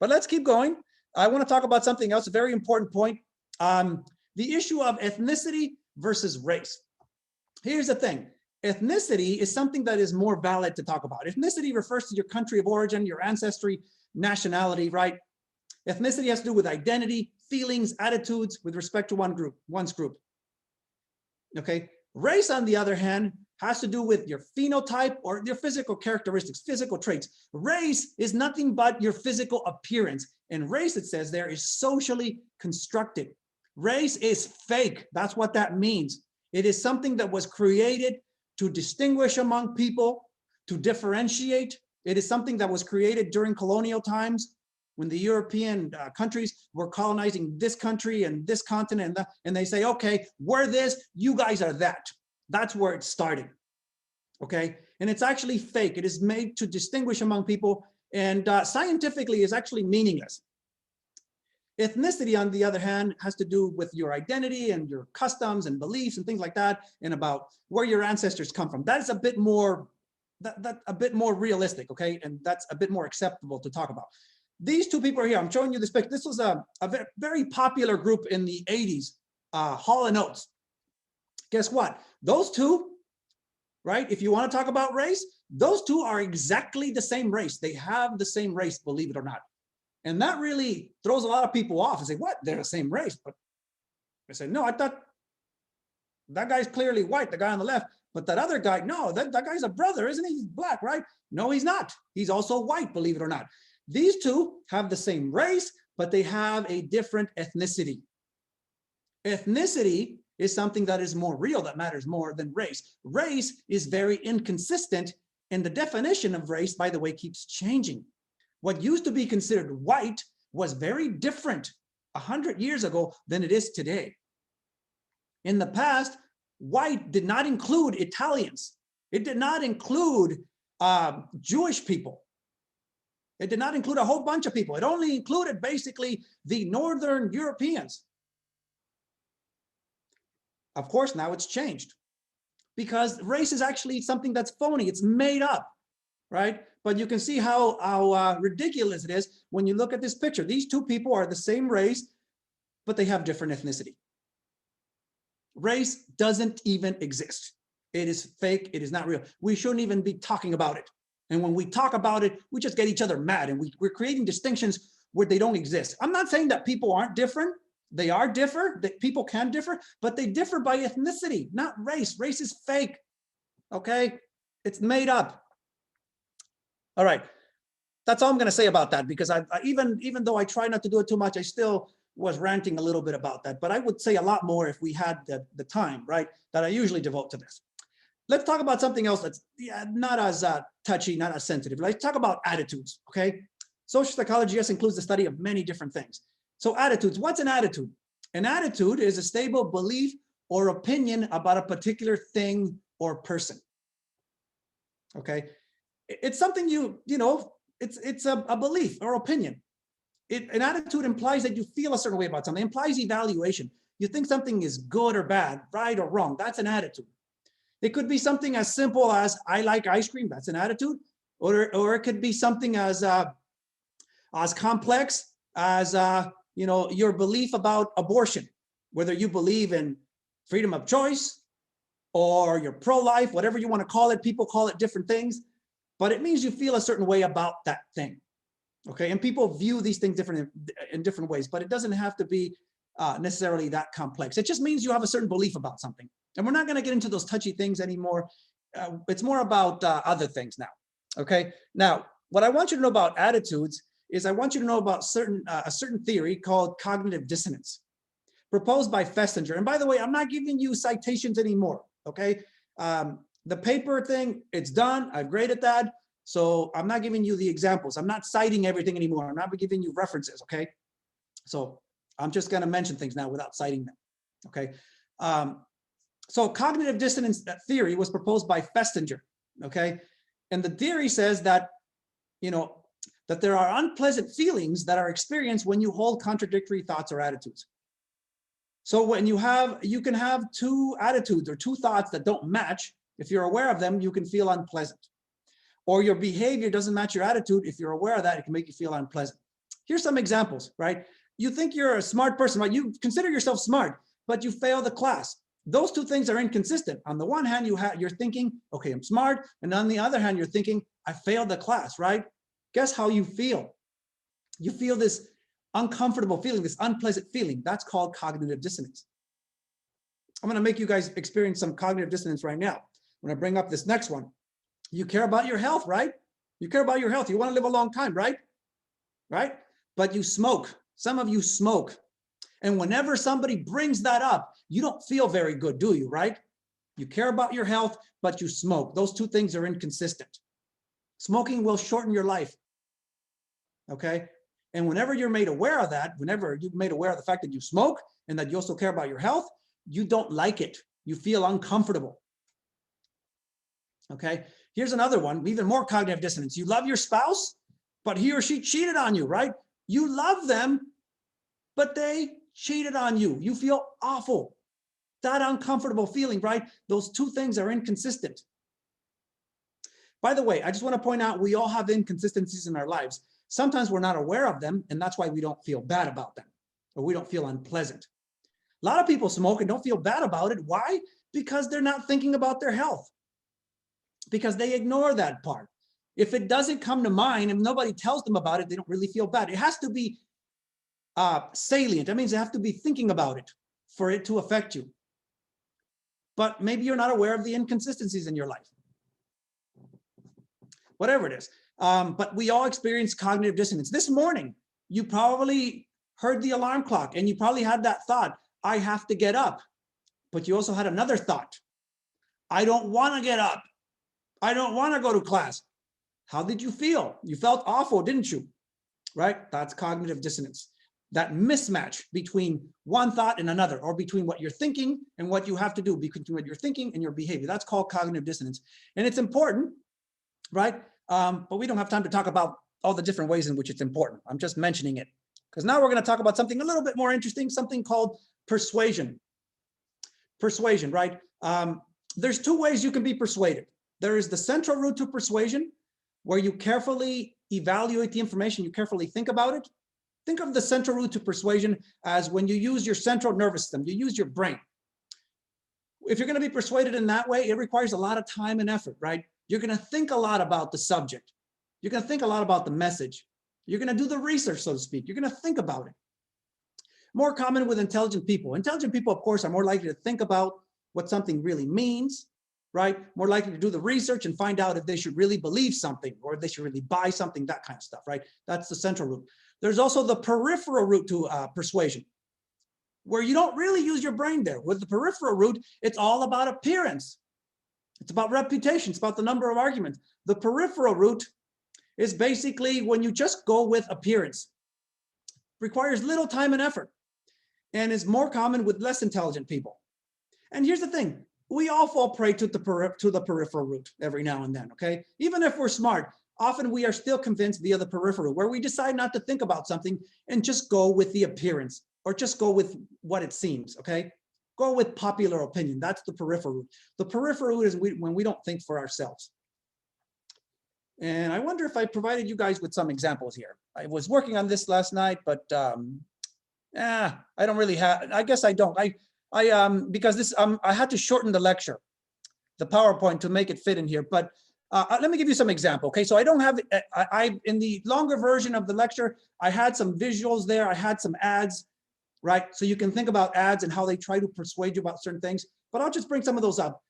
But let's keep going. I want to talk about something else, a very important point. The issue of ethnicity versus race. Here's the thing. Ethnicity is something that is more valid to talk about. Ethnicity refers to your country of origin, your ancestry, nationality, right? Ethnicity has to do with identity, feelings, attitudes with respect to one's group. Okay. Race, on the other hand, has to do with your phenotype or your physical characteristics, physical traits. Race is nothing but your physical appearance. And race, it says there, is socially constructed. Race is fake. That's what that means. It is something that was created to distinguish among people, to differentiate. It is something that was created during colonial times when the European countries were colonizing this country and this continent, and they say, okay, we're this, you guys are that. That's where it started, okay? And it's actually fake. It is made to distinguish among people, and scientifically is actually meaningless. Ethnicity, on the other hand, has to do with your identity and your customs and beliefs and things like that, and about where your ancestors come from. That is a bit more, a bit more realistic, okay? And that's a bit more acceptable to talk about. These two people are here. I'm showing you this picture. This was a very popular group in the 80s, Hall & Oates. Guess what? Those two, right? If you want to talk about race, those two are exactly the same race. They have the same race, believe it or not. And that really throws a lot of people off and say, what? They're the same race. But I said, no, I thought that guy's clearly white, the guy on the left. But that other guy, no, that guy's a brother, isn't he? He's black, right? No, he's not. He's also white, believe it or not. These two have the same race, but they have a different ethnicity. Ethnicity is something that is more real, that matters more than race. Race is very inconsistent, and the definition of race, by the way, keeps changing. What used to be considered white was very different 100 years ago than it is today. In the past, white did not include Italians. It did not include Jewish people. It did not include a whole bunch of people. It only included basically the Northern Europeans. Of course, now it's changed because race is actually something that's phony. It's made up, right? But you can see how ridiculous it is when you look at this picture. These two people are the same race, but they have different ethnicity. Race doesn't even exist. It is fake. It is not real. We shouldn't even be talking about it. And when we talk about it, we just get each other mad, and we're creating distinctions where they don't exist. I'm not saying that people aren't different. They are different, that people can differ, but they differ by ethnicity, not race. Race is fake, okay? It's made up. All right, that's all I'm gonna say about that, because even though I try not to do it too much, I still was ranting a little bit about that, but I would say a lot more if we had the time, right, that I usually devote to this. Let's talk about something else that's not as touchy, not as sensitive. Let's talk about attitudes, okay? Social psychology, yes, includes the study of many different things. So attitudes, what's an attitude? An attitude is a stable belief or opinion about a particular thing or person, okay? It's something it's a belief or opinion. An attitude implies that you feel a certain way about something. It implies evaluation. You think something is good or bad, right or wrong. That's an attitude. It could be something as simple as I like ice cream. That's an attitude. Or it could be something as complex as your belief about abortion, whether you believe in freedom of choice or you're pro-life, whatever you want to call it. People call it different things, but it means you feel a certain way about that thing. Okay, and people view these things in different ways, but it doesn't have to be necessarily that complex. It just means you have a certain belief about something. And we're not going to get into those touchy things anymore. It's more about other things now. Okay, now what I want you to know about attitudes is I want you to know about a certain theory called cognitive dissonance, proposed by Festinger. And by the way, I'm not giving you citations anymore. Okay, the paper thing, it's done. I've graded that. So I'm not giving you the examples. I'm not citing everything anymore. I'm not giving you references, okay? So I'm just gonna mention things now without citing them, okay? So cognitive dissonance theory was proposed by Festinger, okay? And the theory says that, that there are unpleasant feelings that are experienced when you hold contradictory thoughts or attitudes. So when you can have two attitudes or two thoughts that don't match. If you're aware of them, you can feel unpleasant. Or your behavior doesn't match your attitude. If you're aware of that, it can make you feel unpleasant. Here's some examples, right? You think you're a smart person, right? You consider yourself smart, but you fail the class. Those two things are inconsistent. On the one hand, you're thinking, okay, I'm smart. And on the other hand, you're thinking, I failed the class, right? Guess how you feel? You feel this uncomfortable feeling, this unpleasant feeling. That's called cognitive dissonance. I'm going to make you guys experience some cognitive dissonance right now. When I bring up this next one. You care about your health, right? You care about your health. You want to live a long time, right? Right? But you smoke. Some of you smoke. And whenever somebody brings that up, you don't feel very good, do you, right? You care about your health, but you smoke. Those two things are inconsistent. Smoking will shorten your life. Okay. And whenever you're made aware of that, whenever you're made aware of the fact that you smoke and that you also care about your health, you don't like it. You feel uncomfortable. Okay. Here's another one, even more cognitive dissonance. You love your spouse, but he or she cheated on you, right? You love them, but they cheated on you. You feel awful. That uncomfortable feeling, right? Those two things are inconsistent. By the way, I just want to point out, we all have inconsistencies in our lives. Sometimes we're not aware of them, and that's why we don't feel bad about them, or we don't feel unpleasant. A lot of people smoke and don't feel bad about it. Why? Because they're not thinking about their health, because they ignore that part. If it doesn't come to mind and nobody tells them about it, they don't really feel bad. It has to be salient. That means they have to be thinking about it for it to affect you. But maybe you're not aware of the inconsistencies in your life. Whatever it is. But we all experience cognitive dissonance. This morning, you probably heard the alarm clock and you probably had that thought, I have to get up. But you also had another thought, I don't want to get up. I don't want to go to class. How did you feel? You felt awful, didn't you? Right? That's cognitive dissonance. That mismatch between one thought and another, or between what you're thinking and what you have to do, between what you're thinking and your behavior. That's called cognitive dissonance. And it's important, right? But we don't have time to talk about all the different ways in which it's important. I'm just mentioning it because now we're going to talk about something a little bit more interesting, something called persuasion. Persuasion, right? There's two ways you can be persuaded. There is the central route to persuasion, where you carefully evaluate the information, you carefully think about it. Think of the central route to persuasion as when you use your central nervous system, you use your brain. If you're going to be persuaded in that way, it requires a lot of time and effort, right? You're going to think a lot about the subject. You're going to think a lot about the message. You're going to do the research, so to speak. You're going to think about it. More common with intelligent people. Intelligent people, of course, are more likely to think about what something really means, right? More likely to do the research and find out if they should really believe something or if they should really buy something, that kind of stuff, right? That's the central route. There's also the peripheral route to persuasion, where you don't really use your brain there. With the peripheral route, it's all about appearance. It's about reputation. It's about the number of arguments. The peripheral route is basically when you just go with appearance. It requires little time and effort and is more common with less intelligent people. And here's the thing. We all fall prey to the peripheral route every now and then, okay? Even if we're smart, often we are still convinced via the peripheral, where we decide not to think about something and just go with the appearance or just go with what it seems, okay? Go with popular opinion. That's the peripheral route. The peripheral route is when we don't think for ourselves. And I wonder if I provided you guys with some examples here. I was working on this last night, but I don't really have, I guess I don't. Because this, I had to shorten the lecture, the PowerPoint, to make it fit in here. But let me give you some example. Okay, so I don't have, in the longer version of the lecture, I had some visuals there. I had some ads, right? So you can think about ads and how they try to persuade you about certain things. But I'll just bring some of those up.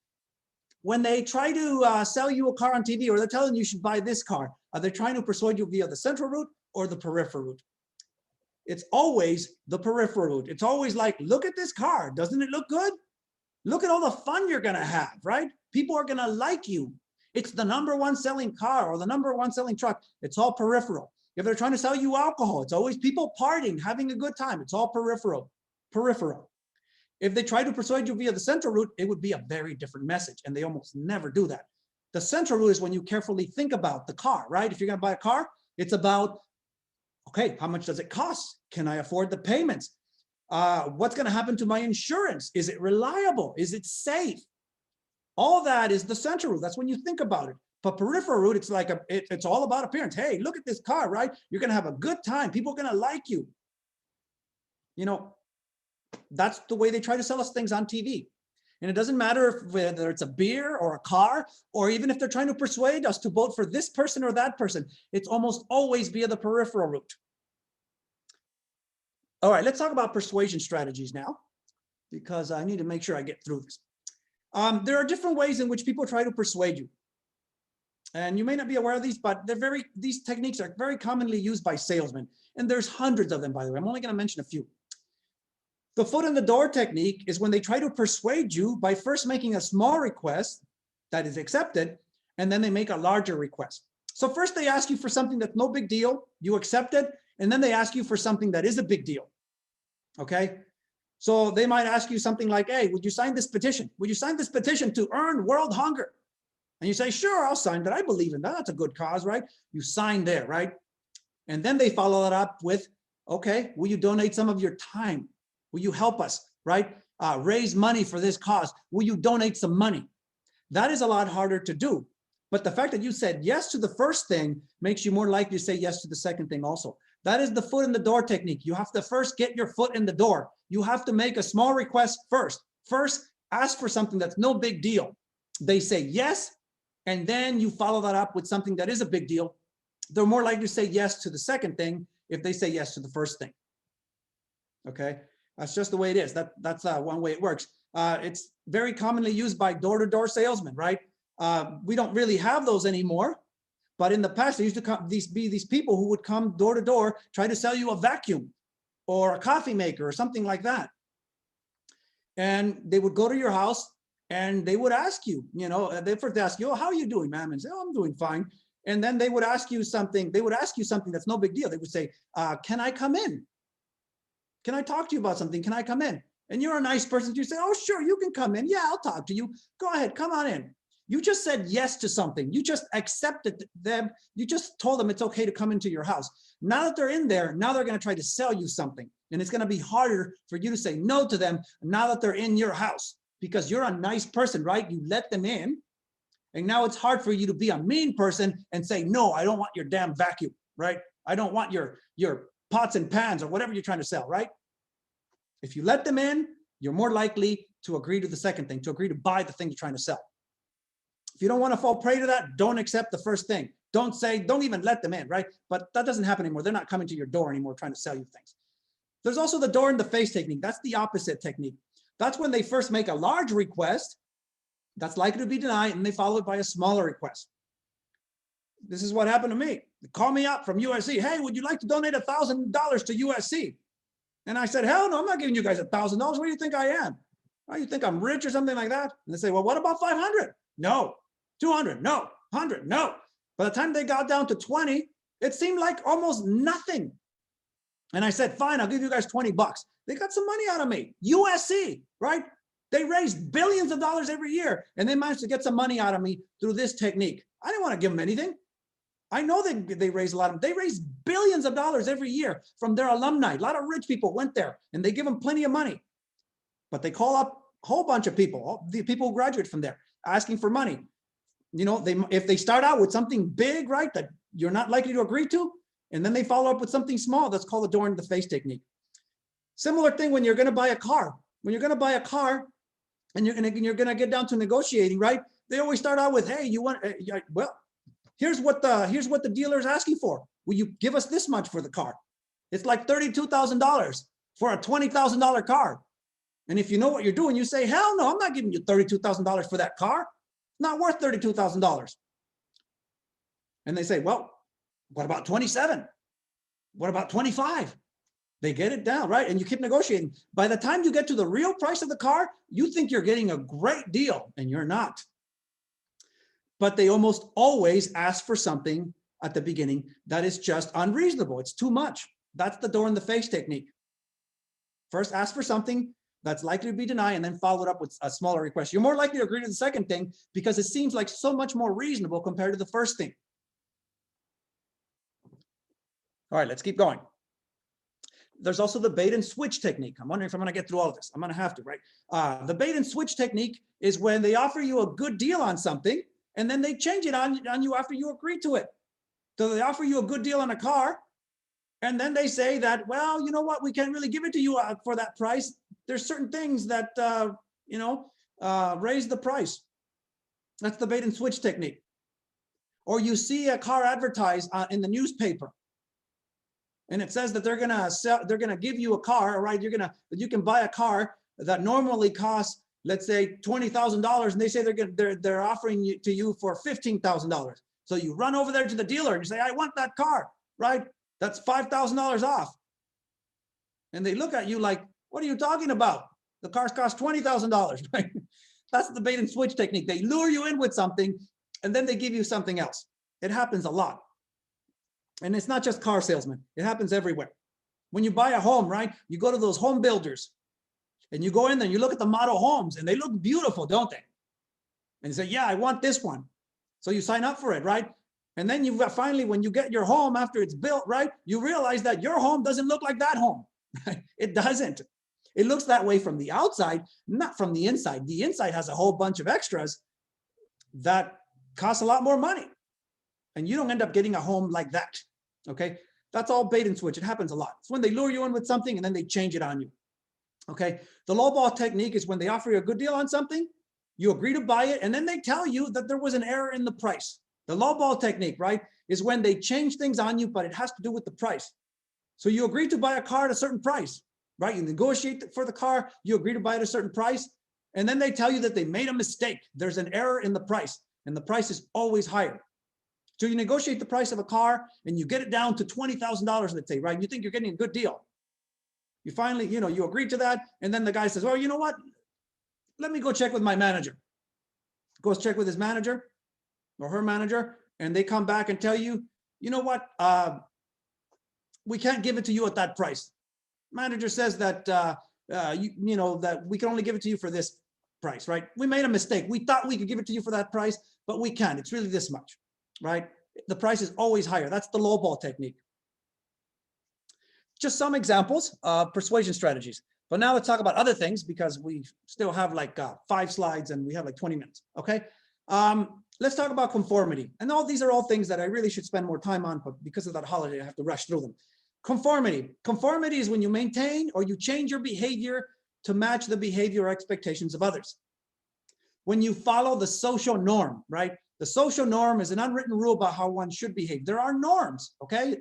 When they try to sell you a car on TV, or they're telling you should buy this car, are they trying to persuade you via the central route or the peripheral route? It's always the peripheral route. It's always like, look at this car. Doesn't it look good? Look at all the fun you're going to have, right? People are going to like you. It's the number one selling car or the #1 selling truck. It's all peripheral. If they're trying to sell you alcohol, it's always people partying, having a good time. It's all peripheral. If they try to persuade you via the central route, it would be a very different message, and they almost never do that. The central route is when you carefully think about the car, right? If you're going to buy a car, it's about, okay, how much does it cost? Can I afford the payments? What's going to happen to my insurance? Is it reliable? Is it safe? All that is the central route. That's when you think about it. But peripheral route, it's like it's all about appearance. Hey, look at this car, right? You're going to have a good time. People are going to like you. You know, that's the way they try to sell us things on TV. And it doesn't matter whether it's a beer or a car, or even if they're trying to persuade us to vote for this person or that person, it's almost always via the peripheral route. All right, let's talk about persuasion strategies now, because I need to make sure I get through this. There are different ways in which people try to persuade you. And you may not be aware of these, but these techniques are very commonly used by salesmen. And there's hundreds of them, by the way. I'm only going to mention a few. The foot in the door technique is when they try to persuade you by first making a small request that is accepted, and then they make a larger request. So first they ask you for something that's no big deal, you accept it, and then they ask you for something that is a big deal, okay? So they might ask you something like, hey, would you sign this petition? Would you sign this petition to earn world hunger? And you say, sure, I'll sign that. I believe in that. That's a good cause, right? You sign there, right? And then they follow it up with, okay, will you donate some of your time? Will you help us, right? Raise money for this cause. Will you donate some money? That is a lot harder to do. But the fact that you said yes to the first thing makes you more likely to say yes to the second thing also. That is the foot in the door technique. You have to first get your foot in the door. You have to make a small request first. First, ask for something that's no big deal. They say yes, and then you follow that up with something that is a big deal. They're more likely to say yes to the second thing if they say yes to the first thing. Okay, that's just the way it is. That's one way it works. It's very commonly used by door-to-door salesmen, right? We don't really have those anymore, but in the past, there used to be these people who would come door to door, try to sell you a vacuum or a coffee maker or something like that. And they would go to your house and they would ask you, they first ask you, oh, how are you doing, ma'am? And say, oh, I'm doing fine. And then they would ask you something. They would ask you something that's no big deal. They would say, can I come in? Can I talk to you about something? Can I come in? And you're a nice person. You say, oh, sure, you can come in. Yeah, I'll talk to you. Go ahead, come on in. You just said yes to something. You just accepted them. You just told them it's okay to come into your house. Now that they're in there, now they're going to try to sell you something. And it's going to be harder for you to say no to them now that they're in your house because you're a nice person, right? You let them in. And now it's hard for you to be a mean person and say, no, I don't want your damn vacuum, right? I don't want your pots and pans or whatever you're trying to sell, right? If you let them in, you're more likely to agree to the second thing, to agree to buy the thing you're trying to sell. If you don't want to fall prey to that, don't accept the first thing. Don't even let them in, right? But that doesn't happen anymore. They're not coming to your door anymore trying to sell you things. There's also the door in the face technique. That's the opposite technique. That's when they first make a large request that's likely to be denied, and they follow it by a smaller request. This is what happened to me. They call me up from USC. Hey, would you like to donate $1,000 to USC? And I said, hell no, I'm not giving you guys $1,000. What do you think I am? Oh, you think I'm rich or something like that? And they say, well, what about 500? No. 200? No. 100? No. By the time they got down to 20, it seemed like almost nothing. And I said, fine, I'll give you guys 20 bucks. They got some money out of me. USC, right? They raised billions of dollars every year, and they managed to get some money out of me through this technique. I didn't want to give them anything. I know they raised a lot of, they raised billions of dollars every year from their alumni. A lot of rich people went there and they give them plenty of money, but they call up a whole bunch of people, the people who graduate from there, asking for money. If they start out with something big, right, that you're not likely to agree to, and then they follow up with something small, that's called the door in the face technique. Similar thing when you're going to buy a car. When you're going to buy a car and you're going to get down to negotiating, right? They always start out with, hey, you want, well, here's what the dealer is asking for. Will you give us this much for the car? It's like $32,000 for a $20,000 car. And if you know what you're doing, you say, hell no, I'm not giving you $32,000 for that car. It's not worth $32,000. And they say, well, what about 27? What about 25? They get it down, right? And you keep negotiating. By the time you get to the real price of the car, you think you're getting a great deal, and you're not. But they almost always ask for something at the beginning that is just unreasonable. It's too much. That's the door in the face technique. First, ask for something that's likely to be denied, and then follow it up with a smaller request. You're more likely to agree to the second thing because it seems like so much more reasonable compared to the first thing. All right, let's keep going. There's also the bait and switch technique. I'm wondering if I'm going to get through all of this. I'm going to have to, right? The bait and switch technique is when they offer you a good deal on something, and then they change it on you after you agree to it. So they offer you a good deal on a car, and then they say that, well, you know what, we can't really give it to you for that price. There's certain things that, raise the price. That's the bait and switch technique. Or you see a car advertised in the newspaper, and it says that they're gonna give you a car, right? You can buy a car that normally costs, let's say, $20,000, and they say they're offering you to you for $15,000. So you run over there to the dealer and you say, I want that car, right? That's $5,000 off. And they look at you like, what are you talking about? The cars cost $20,000, right? That's the bait and switch technique. They lure you in with something, and then they give you something else. It happens a lot. And it's not just car salesmen. It happens everywhere. When you buy a home, right? You go to those home builders and you go in there and you look at the model homes and they look beautiful, don't they? And you say, yeah, I want this one. So you sign up for it, right? And then you've got finally, when you get your home after it's built, right? You realize that your home doesn't look like that home. Right? It doesn't. It looks that way from the outside, not from the inside. The inside has a whole bunch of extras that cost a lot more money. And you don't end up getting a home like that. Okay. That's all bait and switch. It happens a lot. It's when they lure you in with something and then they change it on you. Okay. The lowball technique is when they offer you a good deal on something, you agree to buy it, and then they tell you that there was an error in the price. The lowball technique, right, is when they change things on you, but it has to do with the price. So you agree to buy a car at a certain price, right? You negotiate for the car, you agree to buy it at a certain price, and then they tell you that they made a mistake. There's an error in the price, and the price is always higher. So you negotiate the price of a car and you get it down to $20,000, let's say, right? You think you're getting a good deal. You finally, you agree to that. And then the guy says, well, you know what? Let me go check with my manager. Goes check with his manager or her manager. And they come back and tell you, you know what? We can't give it to you at that price. Manager says that, that we can only give it to you for this price, right? We made a mistake. We thought we could give it to you for that price, but we can't. It's really this much. Right? The price is always higher. That's the lowball technique. Just some examples of persuasion strategies. But now let's talk about other things because we still have like 5 slides and we have like 20 minutes. Okay. Let's talk about conformity. And these are all things that I really should spend more time on, but because of that holiday, I have to rush through them. Conformity. Conformity is when you maintain or you change your behavior to match the behavior or expectations of others. When you follow the social norm, right? The social norm is an unwritten rule about how one should behave. There are norms, okay?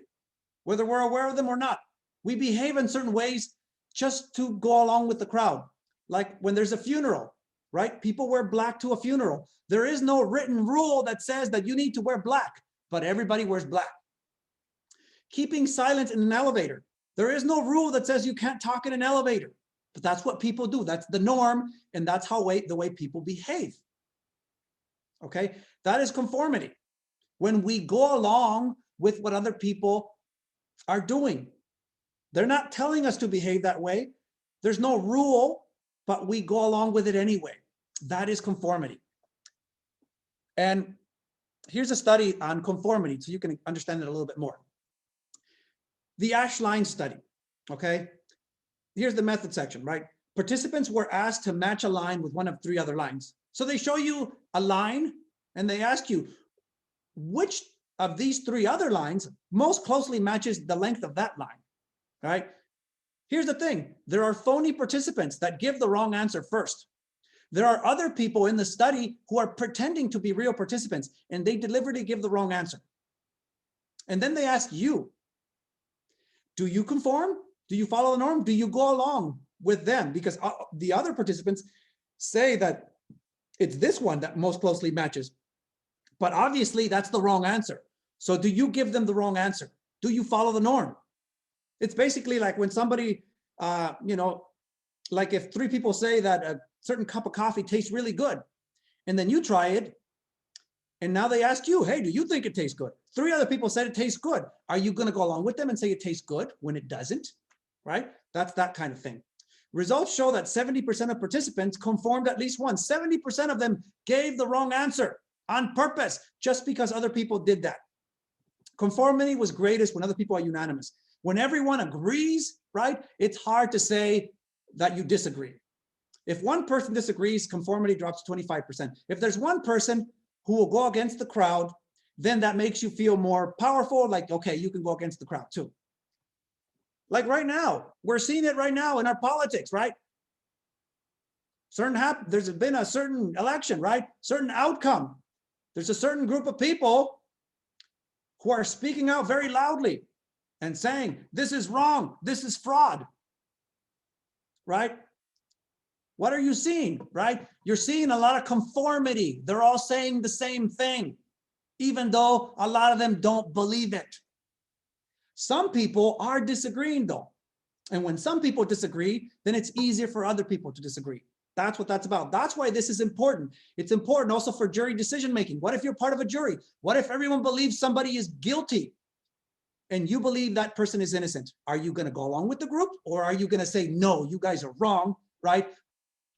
Whether we're aware of them or not. We behave in certain ways just to go along with the crowd. Like when there's a funeral, right? People wear black to a funeral. There is no written rule that says that you need to wear black, but everybody wears black. Keeping silent in an elevator. There is no rule that says you can't talk in an elevator, but that's what people do. That's the norm, and that's the way people behave. Okay, that is conformity. When we go along with what other people are doing, they're not telling us to behave that way. There's no rule, but we go along with it anyway. That is conformity. And here's a study on conformity so you can understand it a little bit more. The Ash line study, okay? Here's the method section, right? Participants were asked to match a line with one of 3 other lines. So they show you a line and they ask you, which of these 3 other lines most closely matches the length of that line, right? Here's the thing. There are phony participants that give the wrong answer first. There are other people in the study who are pretending to be real participants and they deliberately give the wrong answer. And then they ask you, do you conform? Do you follow the norm? Do you go along with them? Because the other participants say that it's this one that most closely matches. But obviously that's the wrong answer. So do you give them the wrong answer? Do you follow the norm? It's basically like when somebody, like if 3 people say that a certain cup of coffee tastes really good, and then you try it, and now they ask you, hey, do you think it tastes good? 3 other people said it tastes good. Are you going to go along with them and say it tastes good when it doesn't? Right? That's that kind of thing. Results show that 70% of participants conformed at least once. 70% of them gave the wrong answer on purpose just because other people did that. Conformity was greatest when other people are unanimous. When everyone agrees, right, it's hard to say that you disagree. If one person disagrees, conformity drops to 25%. If there's one person who will go against the crowd, then that makes you feel more powerful, like, okay, you can go against the crowd too. Like right now, we're seeing it right now in our politics, right? There's been a certain election, right? Certain outcome. There's a certain group of people who are speaking out very loudly and saying, this is wrong, this is fraud, right? What are you seeing, right? You're seeing a lot of conformity. They're all saying the same thing, even though a lot of them don't believe it. Some people are disagreeing though. And when some people disagree, then it's easier for other people to disagree. That's what that's about. That's why this is important. It's important also for jury decision making. What if you're part of a jury? What if everyone believes somebody is guilty and you believe that person is innocent? Are you going to go along with the group, or are you going to say, no, you guys are wrong, right?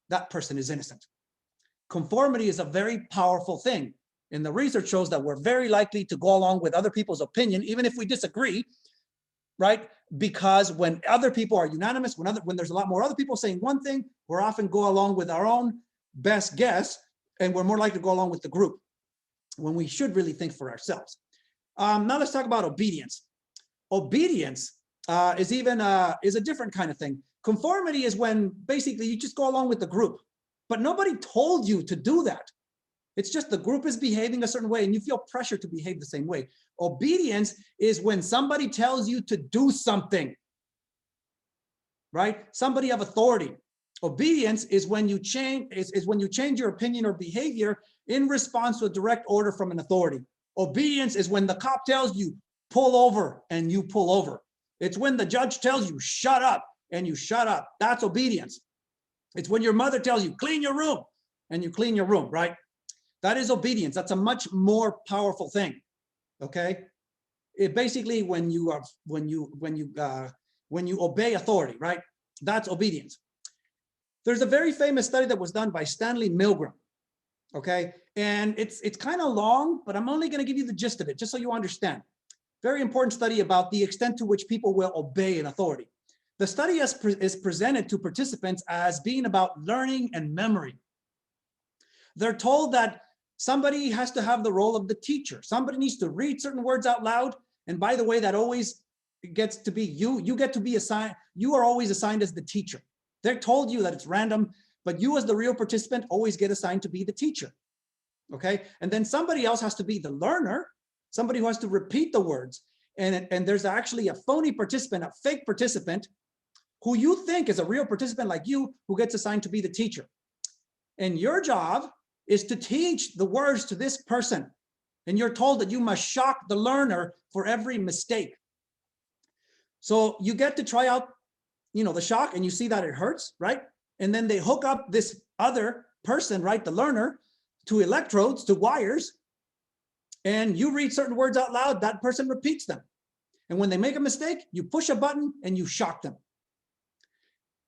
That person is innocent. Conformity is a very powerful thing. And the research shows that we're very likely to go along with other people's opinion, even if we disagree, right? Because when other people are unanimous, when there's a lot more other people saying one thing, we're often go along with our own best guess, and we're more likely to go along with the group when we should really think for ourselves. Now let's talk about obedience. Obedience is a different kind of thing. Conformity is when basically you just go along with the group, but nobody told you to do that. It's just the group is behaving a certain way and you feel pressure to behave the same way. Obedience is when somebody tells you to do something, right? Somebody of authority. Obedience is when you change your opinion or behavior in response to a direct order from an authority. Obedience is when the cop tells you pull over and you pull over. It's when the judge tells you shut up and you shut up. That's obedience. It's when your mother tells you clean your room and you clean your room, right? That is obedience. That's a much more powerful thing. Okay. It basically when you obey authority, right? That's obedience. There's a very famous study that was done by Stanley Milgram. Okay. And it's kind of long, but I'm only going to give you the gist of it, just so you understand. Very important study about the extent to which people will obey an authority. The study is presented to participants as being about learning and memory. They're told that somebody has to have the role of the teacher. Somebody needs to read certain words out loud. And by the way, that always gets to be you. You get to be assigned. You are always assigned as the teacher. They're told you that it's random, but you as the real participant always get assigned to be the teacher. Okay. And then somebody else has to be the learner, somebody who has to repeat the words. And there's actually a phony participant, a fake participant, who you think is a real participant like you, who gets assigned to be the teacher. And your job is to teach the words to this person. And you're told that you must shock the learner for every mistake. So you get to try out, the shock, and you see that it hurts, right? And then they hook up this other person, right, the learner, to electrodes, to wires. And you read certain words out loud, that person repeats them. And when they make a mistake, you push a button and you shock them.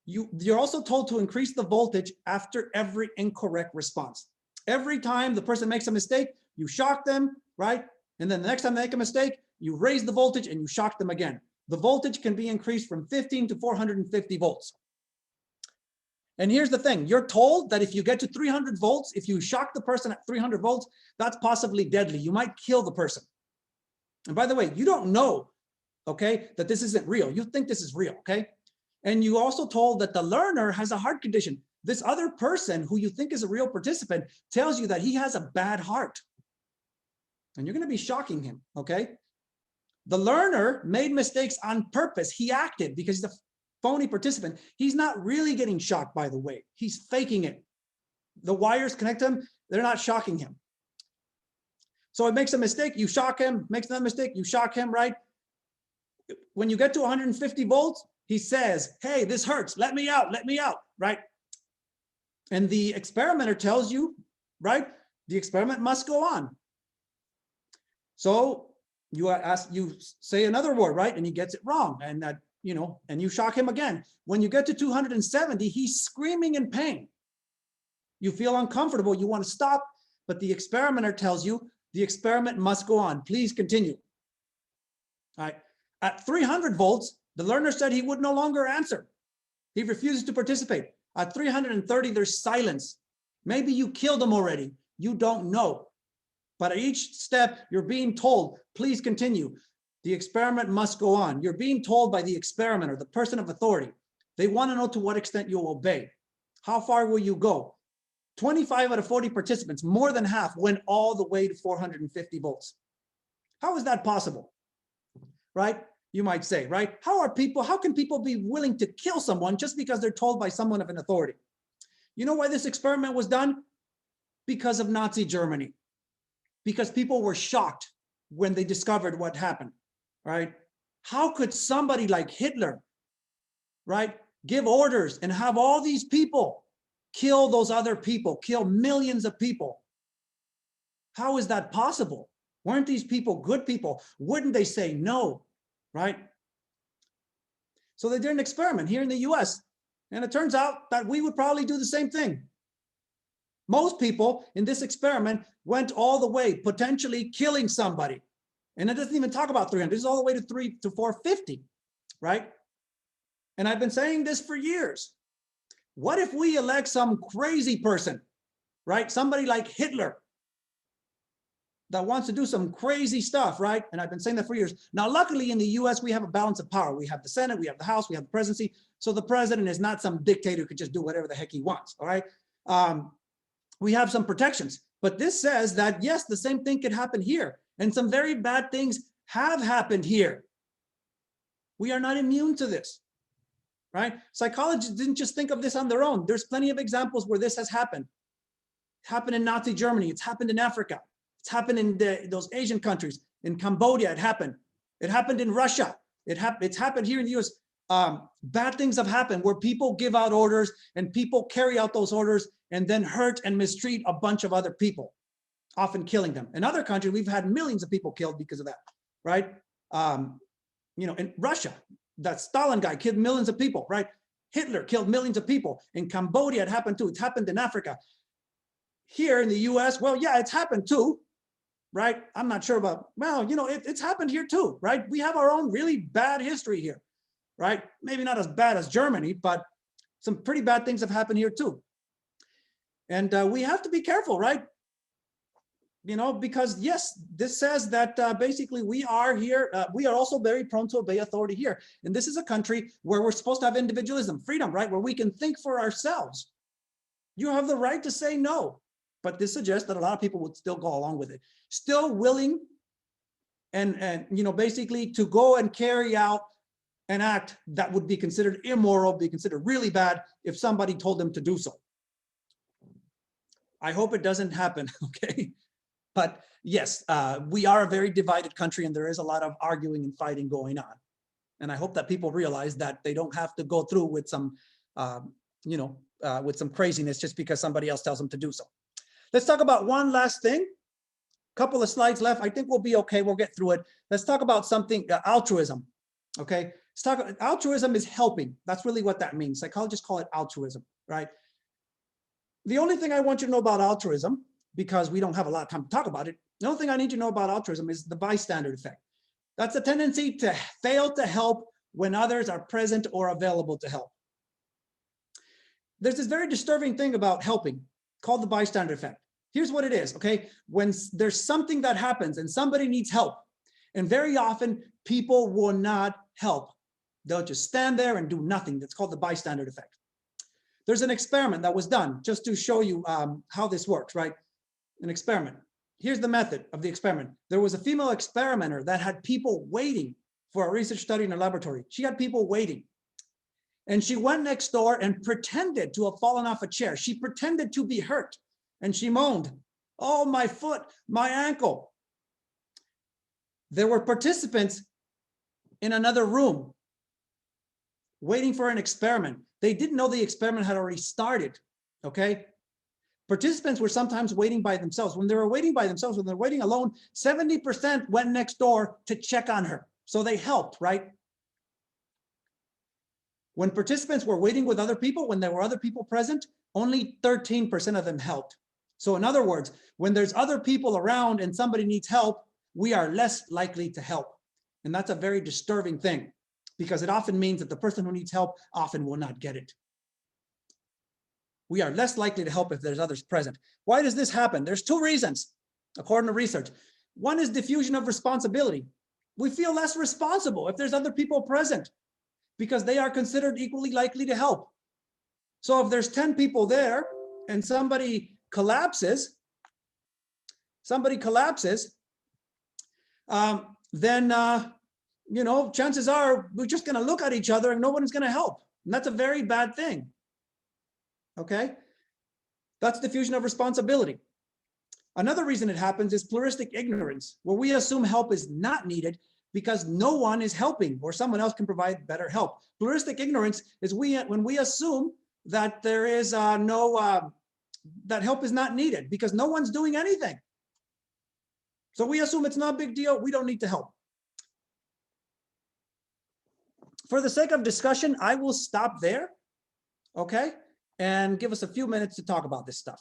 You're also told to increase the voltage after every incorrect response. Every time the person makes a mistake, you shock them, right? And then the next time they make a mistake, you raise the voltage and you shock them again. The voltage can be increased from 15 to 450 volts. And here's the thing, you're told that if you get to 300 volts, if you shock the person at 300 volts, that's possibly deadly. You might kill the person. And by the way, you don't know, okay, that this isn't real. You think this is real, okay? And you also told that the learner has a heart condition. This other person who you think is a real participant tells you that he has a bad heart. And you're going to be shocking him, okay? The learner made mistakes on purpose. He acted because he's a phony participant. He's not really getting shocked, by the way. He's faking it. The wires connect him. They're not shocking him. So it makes a mistake. You shock him. Makes another mistake. You shock him, right? When you get to 150 volts, he says, hey, this hurts. Let me out, right? And the experimenter tells you, right? The experiment must go on. So you say another word, right? And he gets it wrong. And that, and you shock him again. When you get to 270, he's screaming in pain. You feel uncomfortable. You want to stop, but the experimenter tells you the experiment must go on. Please continue. All right. At 300 volts, the learner said he would no longer answer. He refuses to participate. At 330, there's silence. Maybe you killed him already. You don't know. But at each step, you're being told, please continue. The experiment must go on. You're being told by the experimenter, the person of authority. They want to know to what extent you'll obey. How far will you go? 25 out of 40 participants, more than half, went all the way to 450 volts. How is that possible? Right? You might say, right? How can people be willing to kill someone just because they're told by someone of an authority? You know why this experiment was done? Because of Nazi Germany. Because people were shocked when they discovered what happened, right? How could somebody like Hitler, right, give orders and have all these people kill those other people, kill millions of people. How is that possible? Weren't these people good people? Wouldn't they say no, right? So they did an experiment here in the US, and it turns out that we would probably do the same thing. Most people in this experiment went all the way, potentially killing somebody. And it doesn't even talk about 300. This is all the way to 450, right? And I've been saying this for years. What if we elect some crazy person, right? Somebody like Hitler that wants to do some crazy stuff, right? And I've been saying that for years. Now, luckily in the US, we have a balance of power. We have the Senate, we have the House, we have the presidency. So the president is not some dictator who could just do whatever the heck he wants, all right? We have some protections, but this says that yes, the same thing could happen here. And some very bad things have happened here. We are not immune to this, right? Psychologists didn't just think of this on their own. There's plenty of examples where this has happened. It happened in Nazi Germany. It's happened in Africa. It's happened in those Asian countries. In Cambodia, it happened. It happened in Russia. It's happened here in the US. Bad things have happened where people give out orders and people carry out those orders and then hurt and mistreat a bunch of other people, often killing them. In other countries, we've had millions of people killed because of that, right? In Russia, that Stalin guy killed millions of people, right? Hitler killed millions of people. In Cambodia, it happened too. It's happened in Africa. Here in the US, well, yeah, it's happened too, right? I'm not sure about, well, it's happened here too, right? We have our own really bad history here, right? Maybe not as bad as Germany, but some pretty bad things have happened here too. And we have to be careful, right? Because yes, this says that basically we are here, we are also very prone to obey authority here. And this is a country where we're supposed to have individualism, freedom, right? Where we can think for ourselves. You have the right to say no, but this suggests that a lot of people would still go along with it. Still willing and basically to go and carry out an act that would be considered immoral, be considered really bad if somebody told them to do so. I hope it doesn't happen, okay? But yes, we are a very divided country and there is a lot of arguing and fighting going on. And I hope that people realize that they don't have to go through with some, with some craziness just because somebody else tells them to do so. Let's talk about one last thing. Couple of slides left. I think we'll be okay. We'll get through it. Let's talk about something, altruism, okay? Altruism is helping. That's really what that means. Psychologists call it altruism, right? The only thing I want you to know about altruism, because we don't have a lot of time to talk about it, the only thing I need you to know about altruism is the bystander effect. That's a tendency to fail to help when others are present or available to help. There's this very disturbing thing about helping called the bystander effect. Here's what it is, okay? When there's something that happens and somebody needs help, and very often people will not help. They'll just stand there and do nothing. That's called the bystander effect. There's an experiment that was done just to show you how this works, right? An experiment. Here's the method of the experiment. There was a female experimenter that had people waiting for a research study in a laboratory. She had people waiting. And she went next door and pretended to have fallen off a chair. She pretended to be hurt. And she moaned, "Oh, my foot, my ankle." There were participants in another room waiting for an experiment. They didn't know the experiment had already started, okay? Participants were sometimes waiting by themselves. When they were waiting by themselves, when they're waiting alone, 70% went next door to check on her. So they helped, right? When participants were waiting with other people, when there were other people present, only 13% of them helped. So in other words, when there's other people around and somebody needs help, we are less likely to help. And that's a very disturbing thing because it often means that the person who needs help often will not get it. We are less likely to help if there's others present. Why does this happen? There's two reasons, according to research. One is diffusion of responsibility. We feel less responsible if there's other people present because they are considered equally likely to help. So if there's 10 people there and somebody collapses, then chances are we're just going to look at each other and no one's going to help. And that's a very bad thing. Okay, that's diffusion of responsibility. Another reason it happens is pluralistic ignorance, where we assume help is not needed because no one is helping or someone else can provide better help. Pluralistic ignorance is when we assume that there is that help is not needed because no one's doing anything. So we assume it's not a big deal. We don't need to help. For the sake of discussion, I will stop there, okay? And give us a few minutes to talk about this stuff.